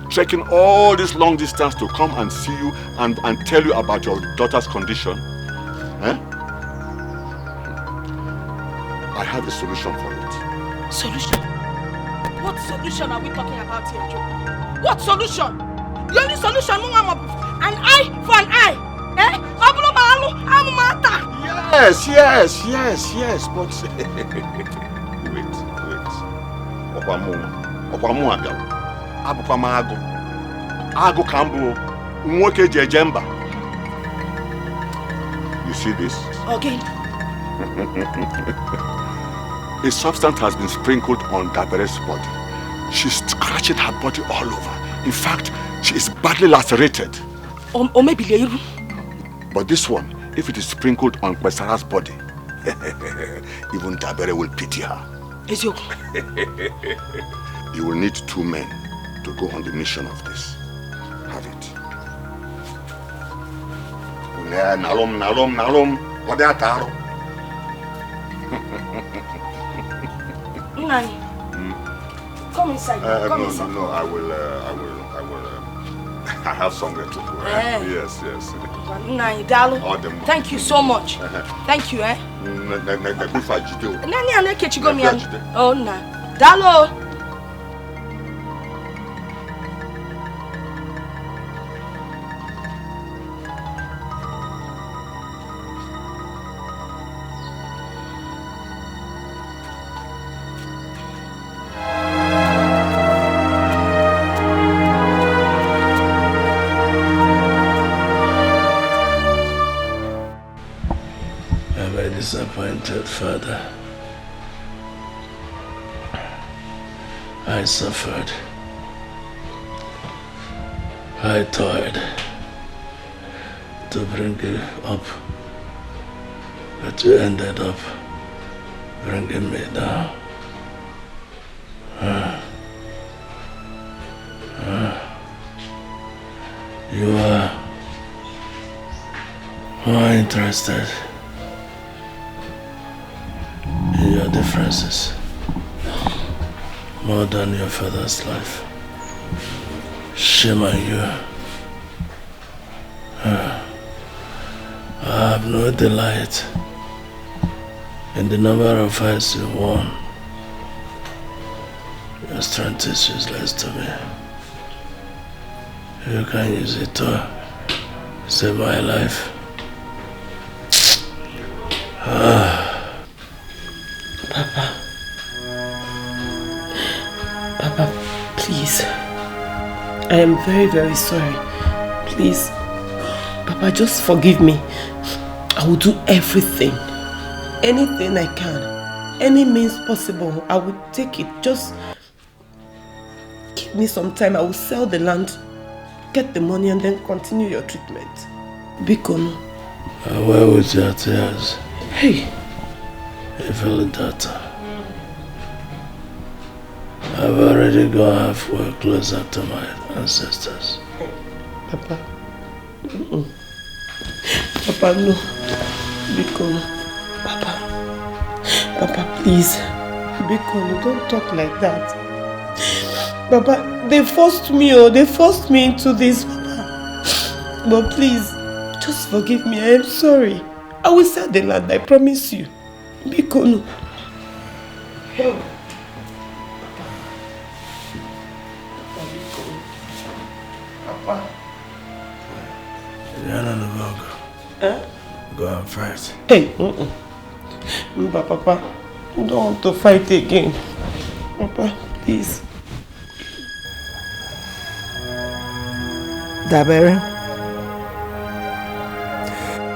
A: Trekking all this long distance to come and see you and tell you about your daughter's condition? Eh? I have a solution for it.
B: Solution? What solution are we talking about here, Jeku? What solution? The only solution, an eye for an eye. Eh?
A: Yes, but wait. Okwamu abia. Abukwa ago. Ago kambu nwoke jejemba. You see this?
B: Okay.
A: A substance has been sprinkled on Ebere's body. She's scratching her body all over. In fact, she is badly lacerated.
B: Or maybe Leiru.
A: But this one, if it is sprinkled on Besara's body, even Ebere will pity her. You will need 2 men to go on the mission of this. Have it. Nalom. What are you?
B: Nai, come inside. Come inside.
A: No, I will. I have somewhere to go. Yes.
B: Nai, Dalo. Thank you so much. Thank you, eh? Oh, na. Dalo.
O: Disappointed father. I suffered. I toiled to bring you up, but you ended up bringing me down. You are more interested in your differences more than your father's life. Shame on you. I've have no delight in the number of fights you won. Your strength is useless to me. You can use it to save my life.
N: Papa, please. I am very, very sorry. Please, Papa, just forgive me. I will do everything. Anything I can. Any means possible, I will take it. Just give me some time. I will sell the land, get the money, and then continue your treatment. Bikon.
O: Where with your tears?
N: Hey.
O: You feel that? I've already gone halfway closer to my ancestors.
N: Papa. Papa, no. Bikon. Papa, please. Bikon, don't talk like that. Papa, they forced me into this, Papa. But please, just forgive me. I am sorry. I will sell the land, I promise you. Bikon. Help. Papa.
O: Go and fight.
N: Hey, Papa, I don't want to fight again. Papa, please.
S: Dabere.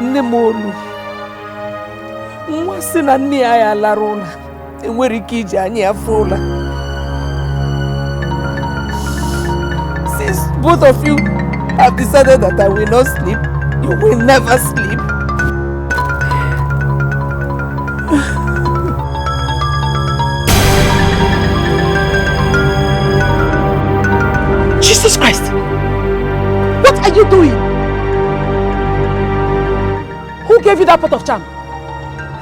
S: Nne m olu. Nwa si na nne ya lara ụla. Enwere ike iji anyị afọ ụla. Since both of you have decided that I will not sleep, you will never sleep.
N: Jesus Christ! What are you doing? Who gave you that pot of charm?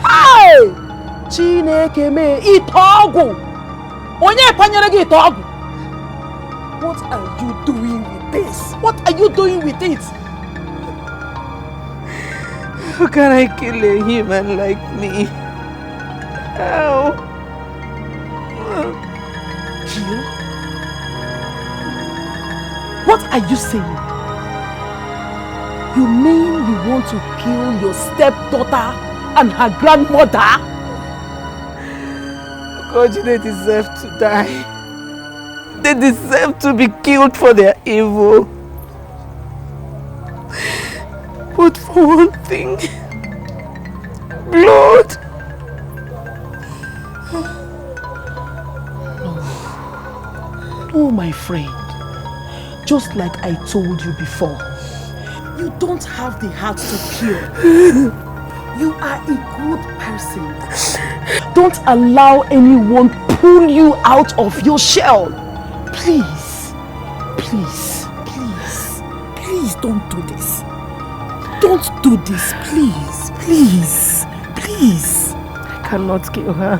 N: Hey! Chineke me itogu! Onye panyere gi itogu! What are you doing with this? What are you doing with it?
S: How can I kill a human like me? How?
N: Kill? What are you saying? You mean you want to kill your stepdaughter and her grandmother?
S: God, they deserve to die. They deserve to be killed for their evil. But for one thing, blood.
N: No, my friend. Just like I told you before, you don't have the heart to kill. You are a good person. Don't allow anyone pull you out of your shell. Please, please, please, please don't do this. Don't do this, please, please, please.
S: I cannot kill her.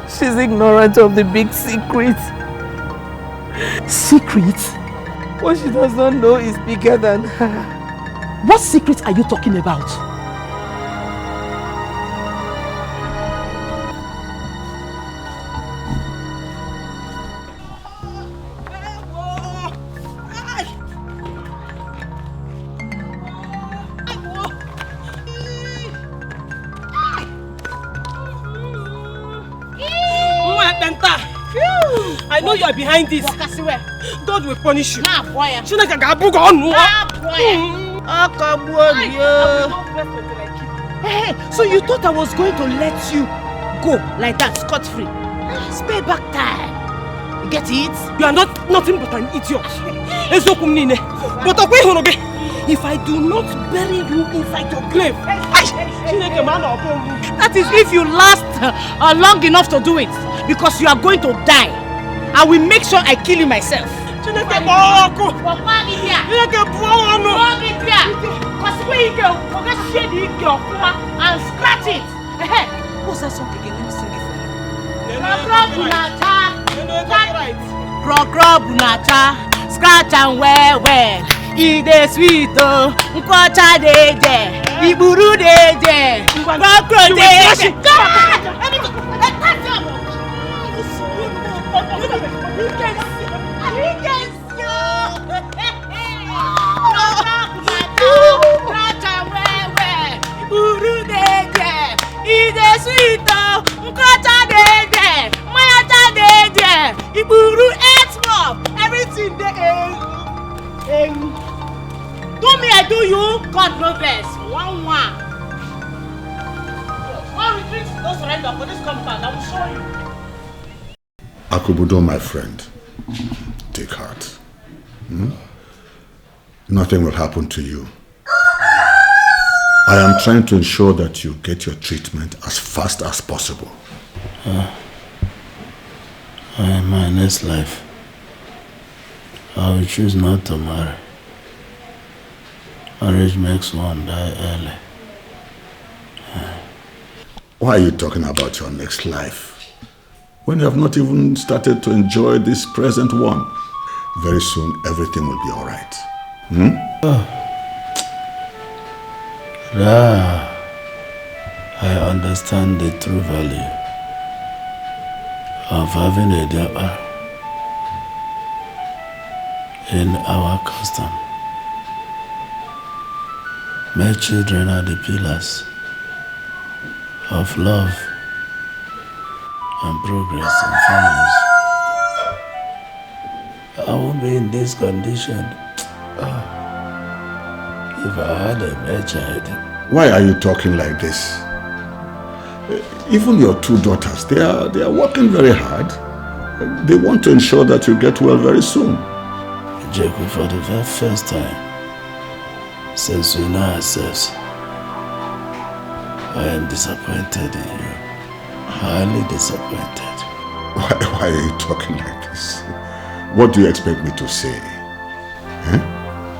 S: She's ignorant of the big secret.
N: Secret?
S: What she does not know is bigger than her.
N: What secret are you talking about?
D: I know you are behind this. God will punish you.
N: Hey, so you thought I was going to let you go like that, scot-free? Spare back time. You get it?
D: You are nothing but an idiot. If I do not bury you inside your grave,
C: that is if you last long enough to do it, because you are going to die. I will make sure I kill you myself.
S: And
C: scratch it. What's that song again? Let me sing it for you. Scratch and wear. Ide sweet oh, nkwacha deje, iburu deje, kokro deje. Everything there. Do me, I do you. God no best. One. One retreat, don't surrender for this compound. I will show you.
A: Akubudo, my friend, take heart. Nothing will happen to you. I am trying to ensure that you get your treatment as fast as possible.
O: In my next life, I will choose not to marry. Marriage makes one die early.
A: Why are you talking about your next life when you have not even started to enjoy this present one? Very soon, everything will be all right.
O: I understand the true value of having a daughter in our custom. My children are the pillars of love and progress in families. I won't be in this condition if I had a male child.
A: Why are you talking like this? Even your two daughters, they are working very hard. They want to ensure that you get well very soon.
O: Jacob, for the very first time since we know ourselves, I am disappointed in you. Highly disappointed.
A: Why are you talking like this? What do you expect me to say?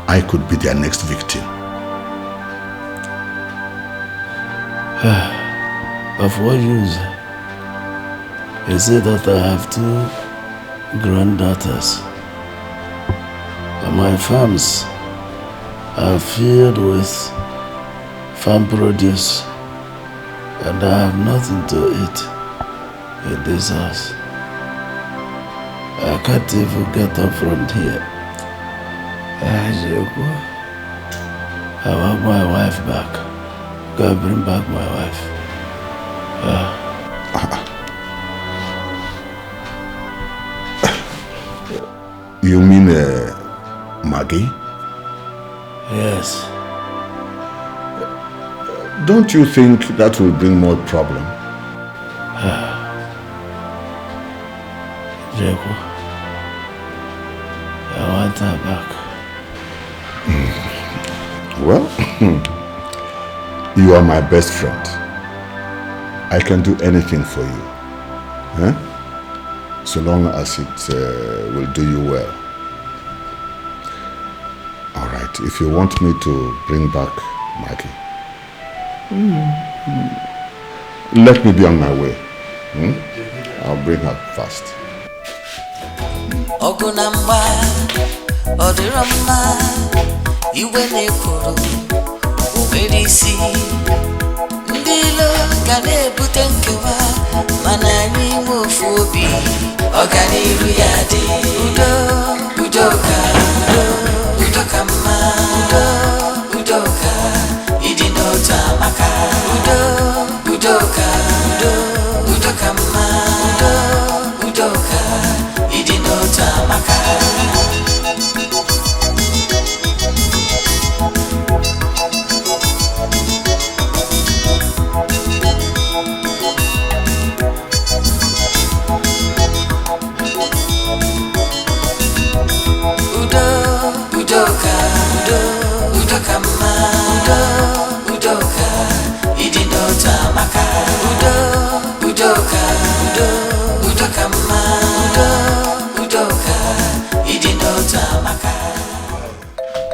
A: I could be their next victim.
O: Of what use is it that I have two granddaughters and my farms are filled with farm produce and I have nothing to eat in this house? I can't even get up from here. I want my wife back. God, bring back my wife.
A: You mean Maggie?
O: Yes.
A: Don't you think that will bring more problem?
O: Jacob, I want her back.
A: Well, you are my best friend. I can do anything for you. So long as it will do you well. All right, if you want me to bring back Maggie, let me be on my way. I'll bring her fast.
E: Ogunamba, Odirama, Iwenekuru, Ubedisi, Ndilo, Gane Butenkewa, Manani Mufobi, Ogani Ruyadi, Udoka, Udokama, Udoka, Idinota Maka, Udoka, Udokama, Udoka, Idinota Maka.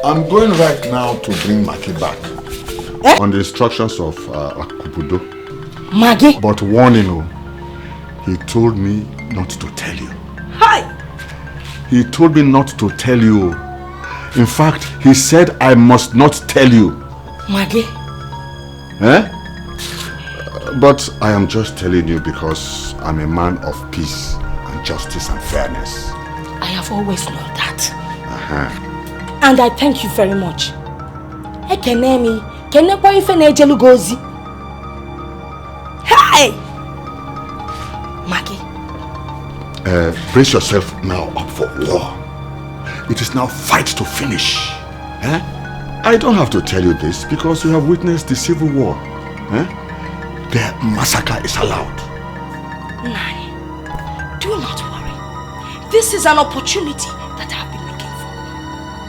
A: I'm going right now to bring Maggie back. On the instructions of Akubudo.
C: Maggie?
A: But warning you, he told me not to tell you.
C: Hi!
A: He told me not to tell you In fact, he said I must not tell you.
B: Maggie?
A: But I am just telling you because I'm a man of peace and justice and fairness.
B: I have always known that. And I thank you very much. Hey! Maggie.
A: Brace yourself now up for war. It is now fight to finish. I don't have to tell you this because you have witnessed the civil war. The massacre is allowed.
B: Nani, do not worry. This is an opportunity that I've been looking for.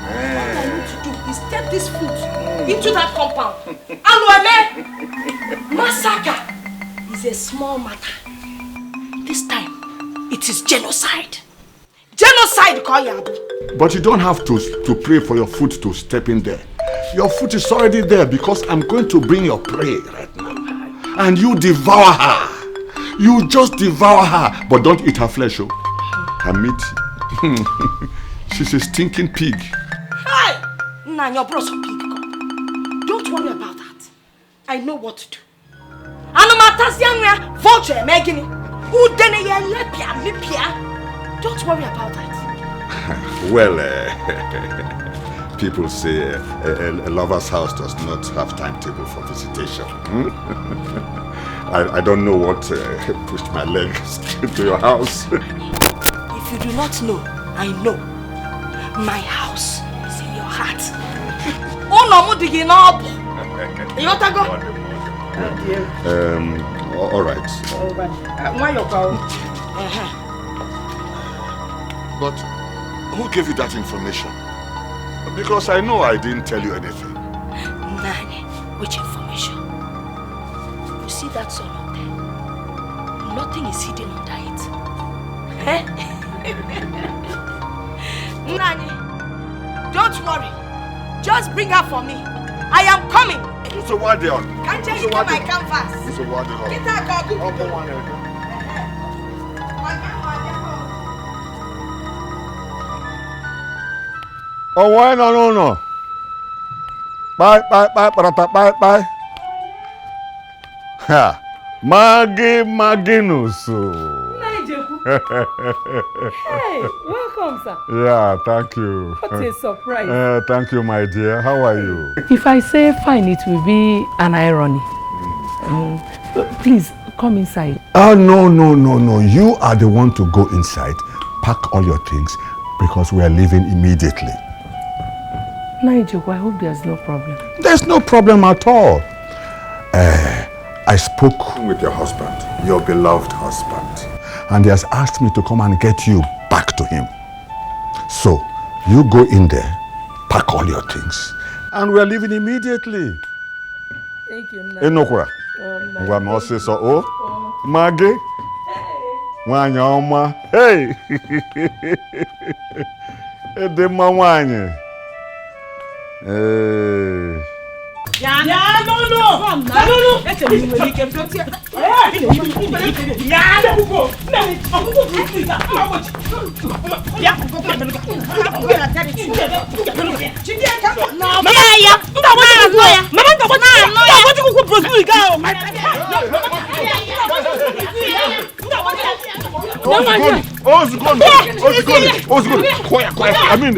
B: All I need to do is step this foot into that compound. And massacre is a small matter. This time, it is genocide. Genocide, Koyabu.
A: But you don't have to pray for your foot to step in there. Your foot is already there because I'm going to bring your prey right now. And you devour her. You just devour her. But don't eat her flesh, oh. Her meat. She's a stinking pig.
B: Hey! Nah, your bro's a pig. Don't worry about that. I know what to do. Vulture, Megini. Don't worry about that.
A: Well, people say a lover's house does not have timetable for visitation. I don't know what pushed my leg into your house.
B: If you do not know, I know. My house is in your heart. Oh no, you want to go?
A: All right. But who gave you that information? Because I know I didn't tell you anything.
B: Nani, which information? You see that sun up there? Nothing is hidden under it. Nani, don't worry. Just bring her for me. I am coming.
A: So what they on?
B: Can't you get my canvas?
A: So what they on?
B: Get her car.
A: Oh, why no. Bye. Ha, Maggie
K: Hey, welcome, sir.
A: Yeah, thank you.
K: What a surprise.
A: Thank you, my dear. How are you?
K: If I say fine, it will be an irony. Please, come inside.
A: Oh, no. You are the one to go inside. Pack all your things because we are leaving immediately.
K: Naija, I hope there's no problem.
A: There's no problem at all. I spoke with your husband, your beloved husband, and he has asked me to come and get you back to him. So, you go in there, pack all your things, and we are leaving immediately.
K: Thank you, Naija.
A: Enokura. Oh, Maggie. Wanyoma. Hey. Edema wanye. Hey.
D: No.
A: Quiet. I mean,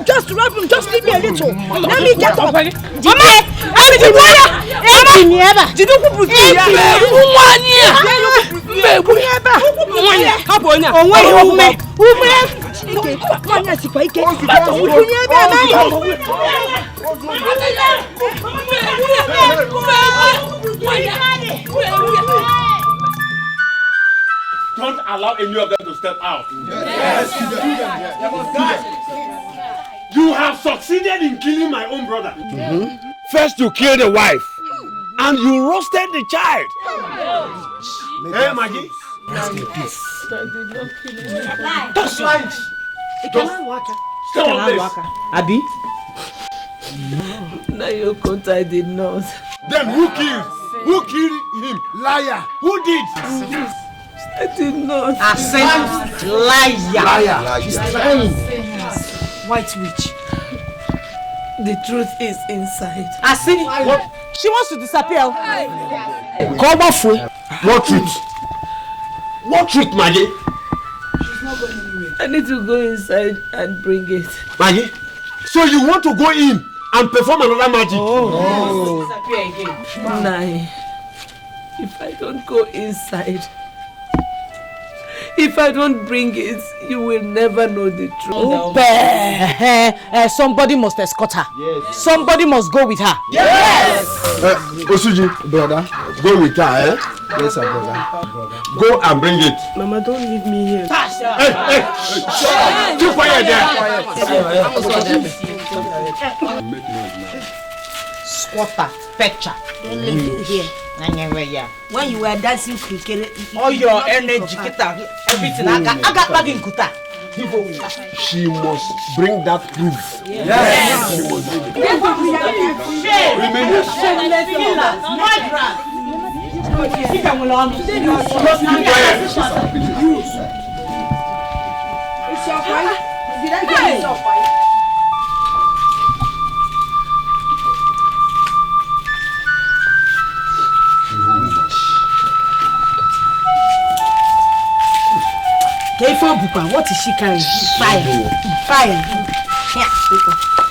D: just rub him, just leave me a little. Let me get up. Mama,
P: don't allow any of them to step out.
F: Yes,
P: You have succeeded in killing my own brother.
I: First you killed the wife, and you roasted the child.
P: Hey, Maggie.
I: That's right.
P: Stay on this.
C: Abi?
S: Now you contact did not.
I: Then who killed? Who killed him? Liar. Who did?
S: I did not.
C: Liar.
I: She's lying.
C: White witch.
S: The truth is inside.
C: What? She wants to disappear.
I: Come off. What truth? What truth, Maggie?
S: I need to go inside and bring it.
I: Maggie? So you want to go in and perform another magic?
S: Disappear again. Nah. If I don't go inside, if I don't bring it, you will never know the truth.
C: Somebody must escort her.
I: Yes.
C: Somebody must go with her.
I: Yes! Osuji, brother, go with her, eh? Yes, brother. Go and bring it.
S: Mama, don't leave me here.
I: Hey! Keep quiet there.
C: Squatter, fetcher.
T: When you were dancing cricket,
C: all your energy, everything. I got back in Kuta.
I: She must bring that proof.
C: Yes.
I: She must bring it.
T: it's your fight. Did I get it? Your fight.
C: What is she carrying?
T: Fire. Yeah.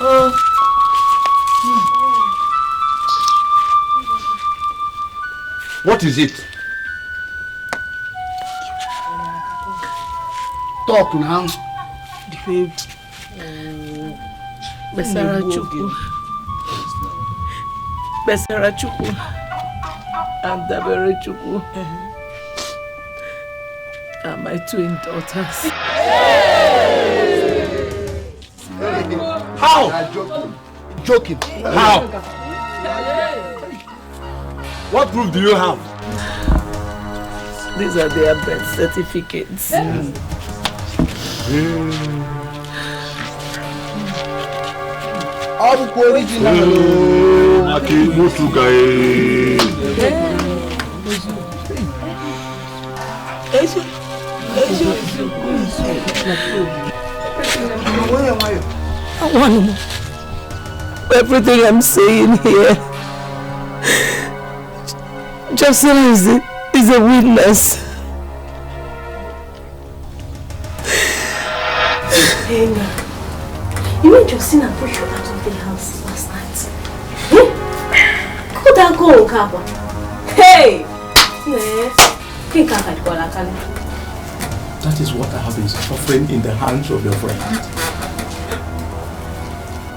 C: Oh.
I: What is it?
G: Talk now.
S: Besara Chukwu and Ebere Chukwu are my twin daughters.
I: How?
G: Joking.
I: How? What proof do you have?
S: These are their birth certificates. Everything I'm saying here, Jocelyn is a witness.
U: Hey, you and Jocelyn pushed you out of the house last night. Could that go, Kaba? Hey!
J: That is what I have been suffering in the hands of your friend.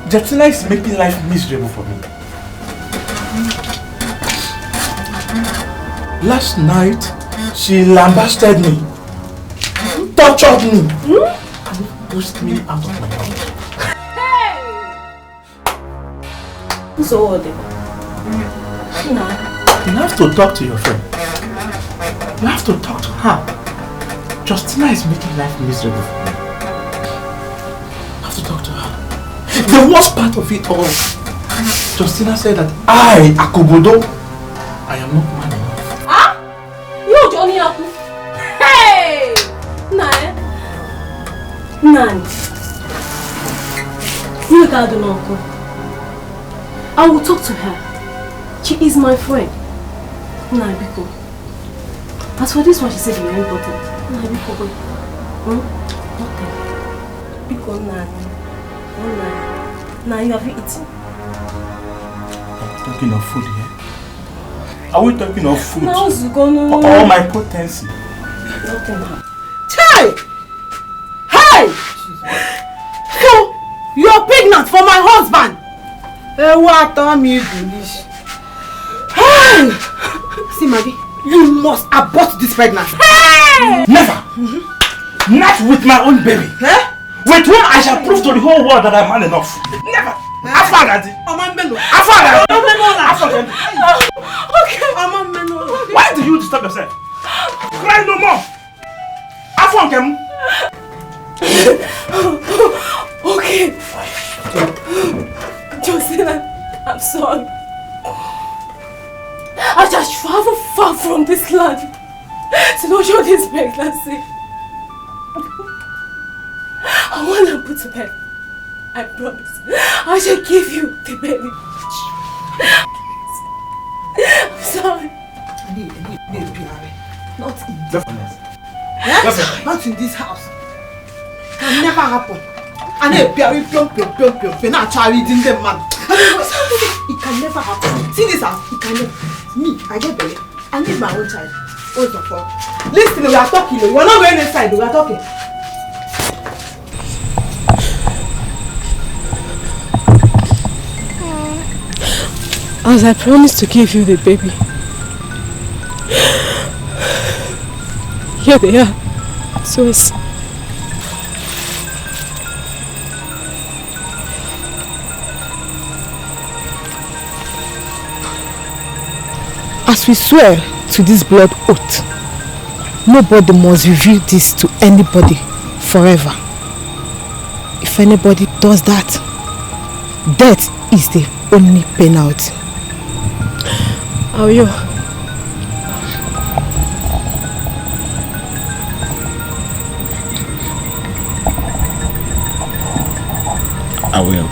J: Jatina is making life miserable for me. Last night, she lambasted me, tortured me, and pushed me out of my house.
U: Hey! So what?
J: You have to talk to your friend. You have to talk to her. Justina is making life miserable for me. You have to talk to her. The worst part of it all, Justina said that I, Akubodo, I am not man enough.
U: Ah? You Johnny Aku? Hey! Nani? You can't do nothing. I will talk to her. She is my friend. Biko. As for this one, she said you're important. Biko, wait. Nothing. Biko, Nah, you have eaten.
J: Are we talking of food here? Are we talking of food?
U: No.
J: All my potency.
U: Nothing.
C: Hey! Hey! So, you're pregnant for my husband! What time you do this? Hey! See, Maggie, you must abort this pregnancy.
J: Hey! Never! Not with my own baby. with whom I shall prove to the whole world that I'm man enough. Never. Afagadi. Okay. Why do you disturb yourself? Cry no more. Afangem.
U: Okay. Jocelyn, I'm sorry. I just travel far from this land to know your this pregnancy. I want to put to bed. I promise. I shall give you the baby. I'm sorry.
S: Not in this house. Not in this house. Can never happen. And a very plump, not reading them, man. It can never happen. See this house? It can never. Me, I get belly. I need my own child. What's the fuck? Listen, we are talking. We are not going inside. We are talking.
U: As I promised to give you the baby, here they are. So it's... As we swear to this blood oath, nobody must reveal this to anybody forever. If anybody does that, death is the only penalty. How are you?
O: I will.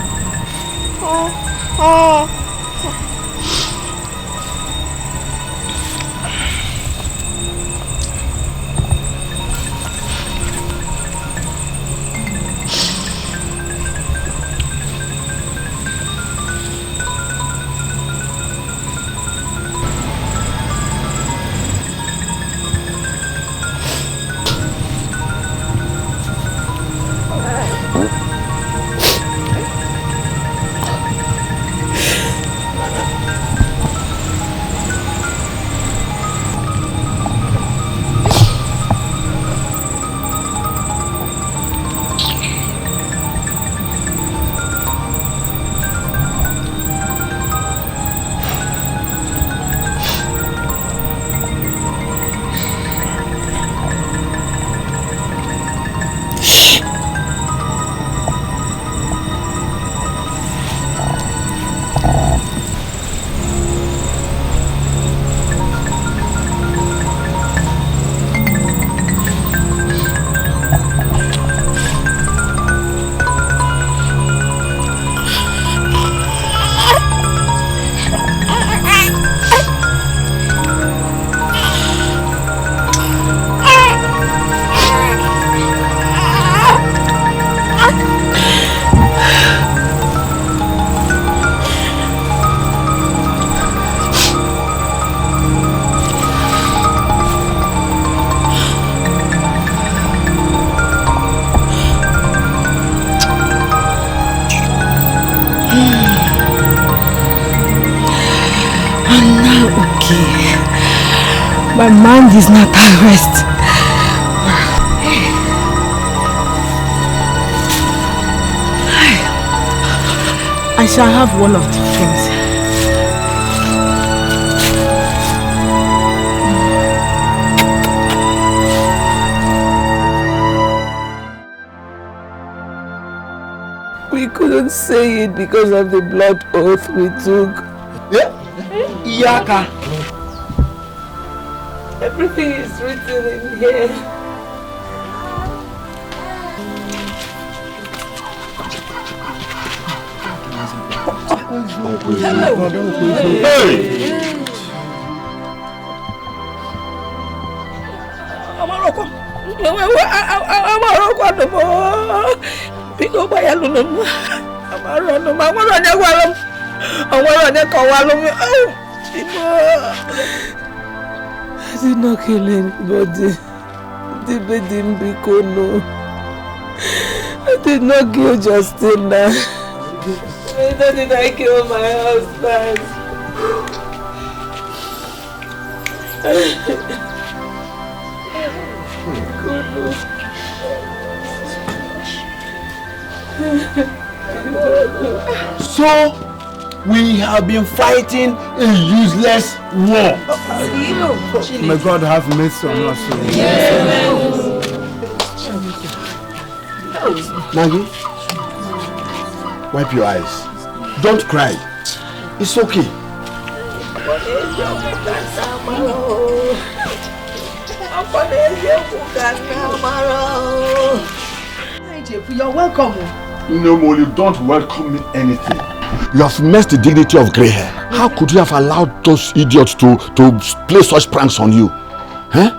U: My mind is not at rest. I shall have one of the things.
S: We couldn't say it because of the blood oath we took. Yaka. Everything is written in here.
J: Hey!
S: I did not kill anybody. No. I did not kill Justina. Neither did I kill my husband.
I: So, we have been fighting a useless war.
F: May God have mercy on us.
I: Maggie, wipe your eyes. Don't cry. It's okay.
S: You're welcome.
A: No, Mo, you don't welcome me anything. You have messed the dignity of grey hair. How could you have allowed those idiots to play such pranks on you? Huh?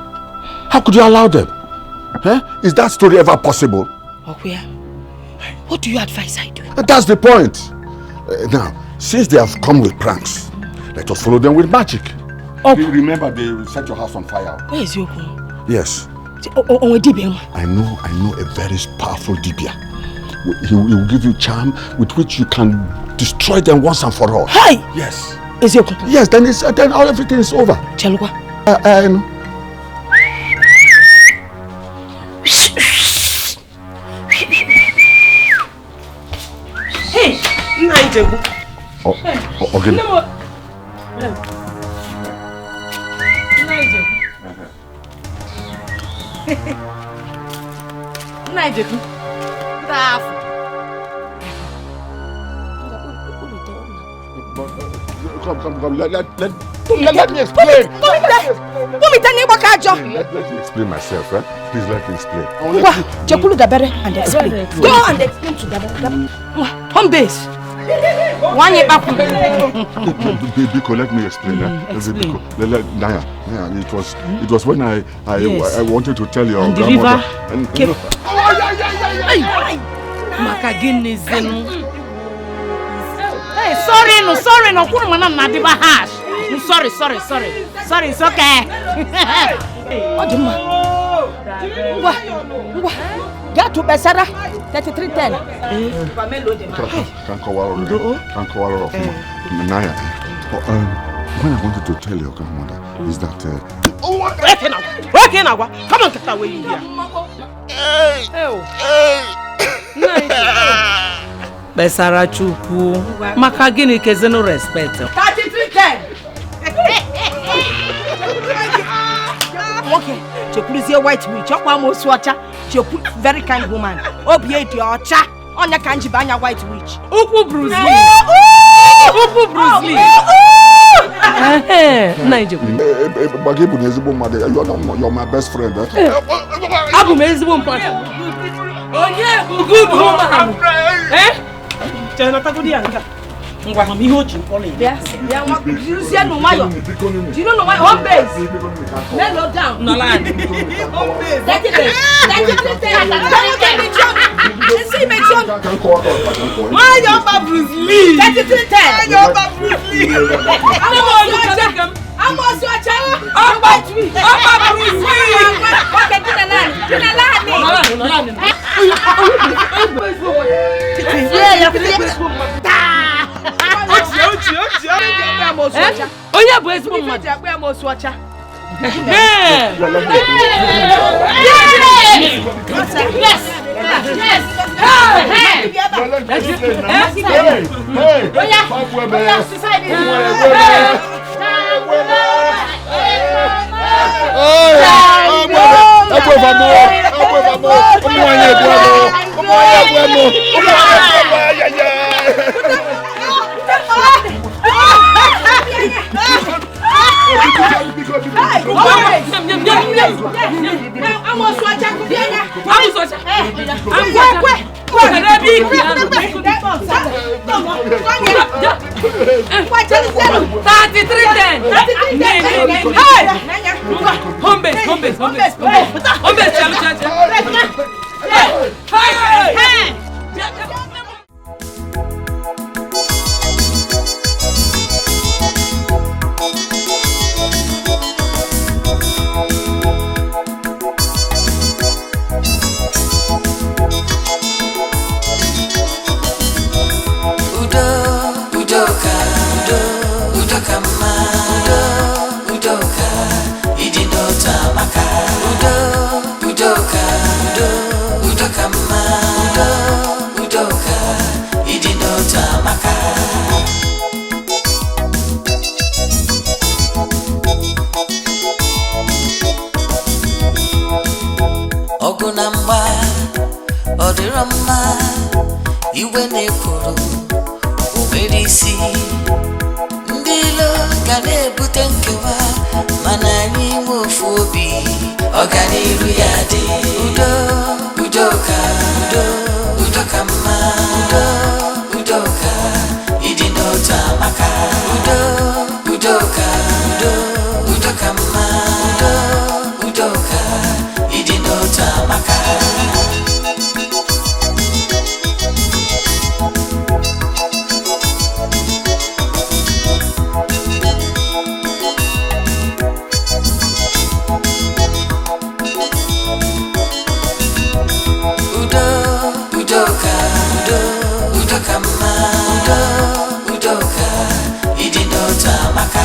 A: How could you allow them? Huh? Is that story ever possible?
C: Okuya, what do you advise I do?
A: That's the point. Now, since they have come with pranks, let us follow them with magic. Remember, they set your house on fire.
C: Where is Yoku?
A: Yes.
C: I
A: know a very powerful Dibia. He will give you charm with which you can destroy them once and for all.
C: Hi!
A: Yes.
C: Is Yoku?
A: Yes, then everything is over.
C: Chalugwa.
N: Hey, Naija.
A: Okay.
C: Naija.
A: Come, let me explain. Let me explain myself, right? Please let me explain.
C: Jekulu Dabere and explain. Go and explain to Dabere. Home base. One year back.
A: Biko, let me explain. Biko, Naya, it was when I wanted to tell your grandmother.
C: Hey, sorry, no, hash. Sorry, it's okay. Get to Besara, 3310.
A: Can't call of Naya. When I wanted to tell your grandmother is that
N: Working now. Come on, get away here.
B: Besara Chupu, maka gini kezeno respect.
N: 3310.
T: Okay, Chekulu is a white witch. Okwa mo swacha. Chekulu very kind woman. Obie di ocha. Onya kanji banya white witch.
B: Upu Bruce Lee. Upu Bruce Lee. Naija.
A: You're my best friend.
B: Abu mezibo mpata. Onye good woman.
N: Chana takudia nika. Ngwa mami hoji pole.
T: Yes. Yeah, you see no mayo. Do you know why home base? Mellow down.
B: No land.
T: Home base. That's it. See me John.
N: Why your Bruce Lee?
T: 3310.
N: Your Bruce Lee.
T: I'm also a child.
N: Bruce Lee.
T: Okay,
B: Onye bụ ezigbo mmadụ.
E: Udo egbe na-ekwuru obere isi ndị ilo ga na-ebute nkewa mana anyị nwe ofu obi ọganiru ya dị udo udoka udoka mma udoka ịdị n'otu amaka udoka udoka mma udoka ịdị n'otu amaka udoka ịdị n'otu amaka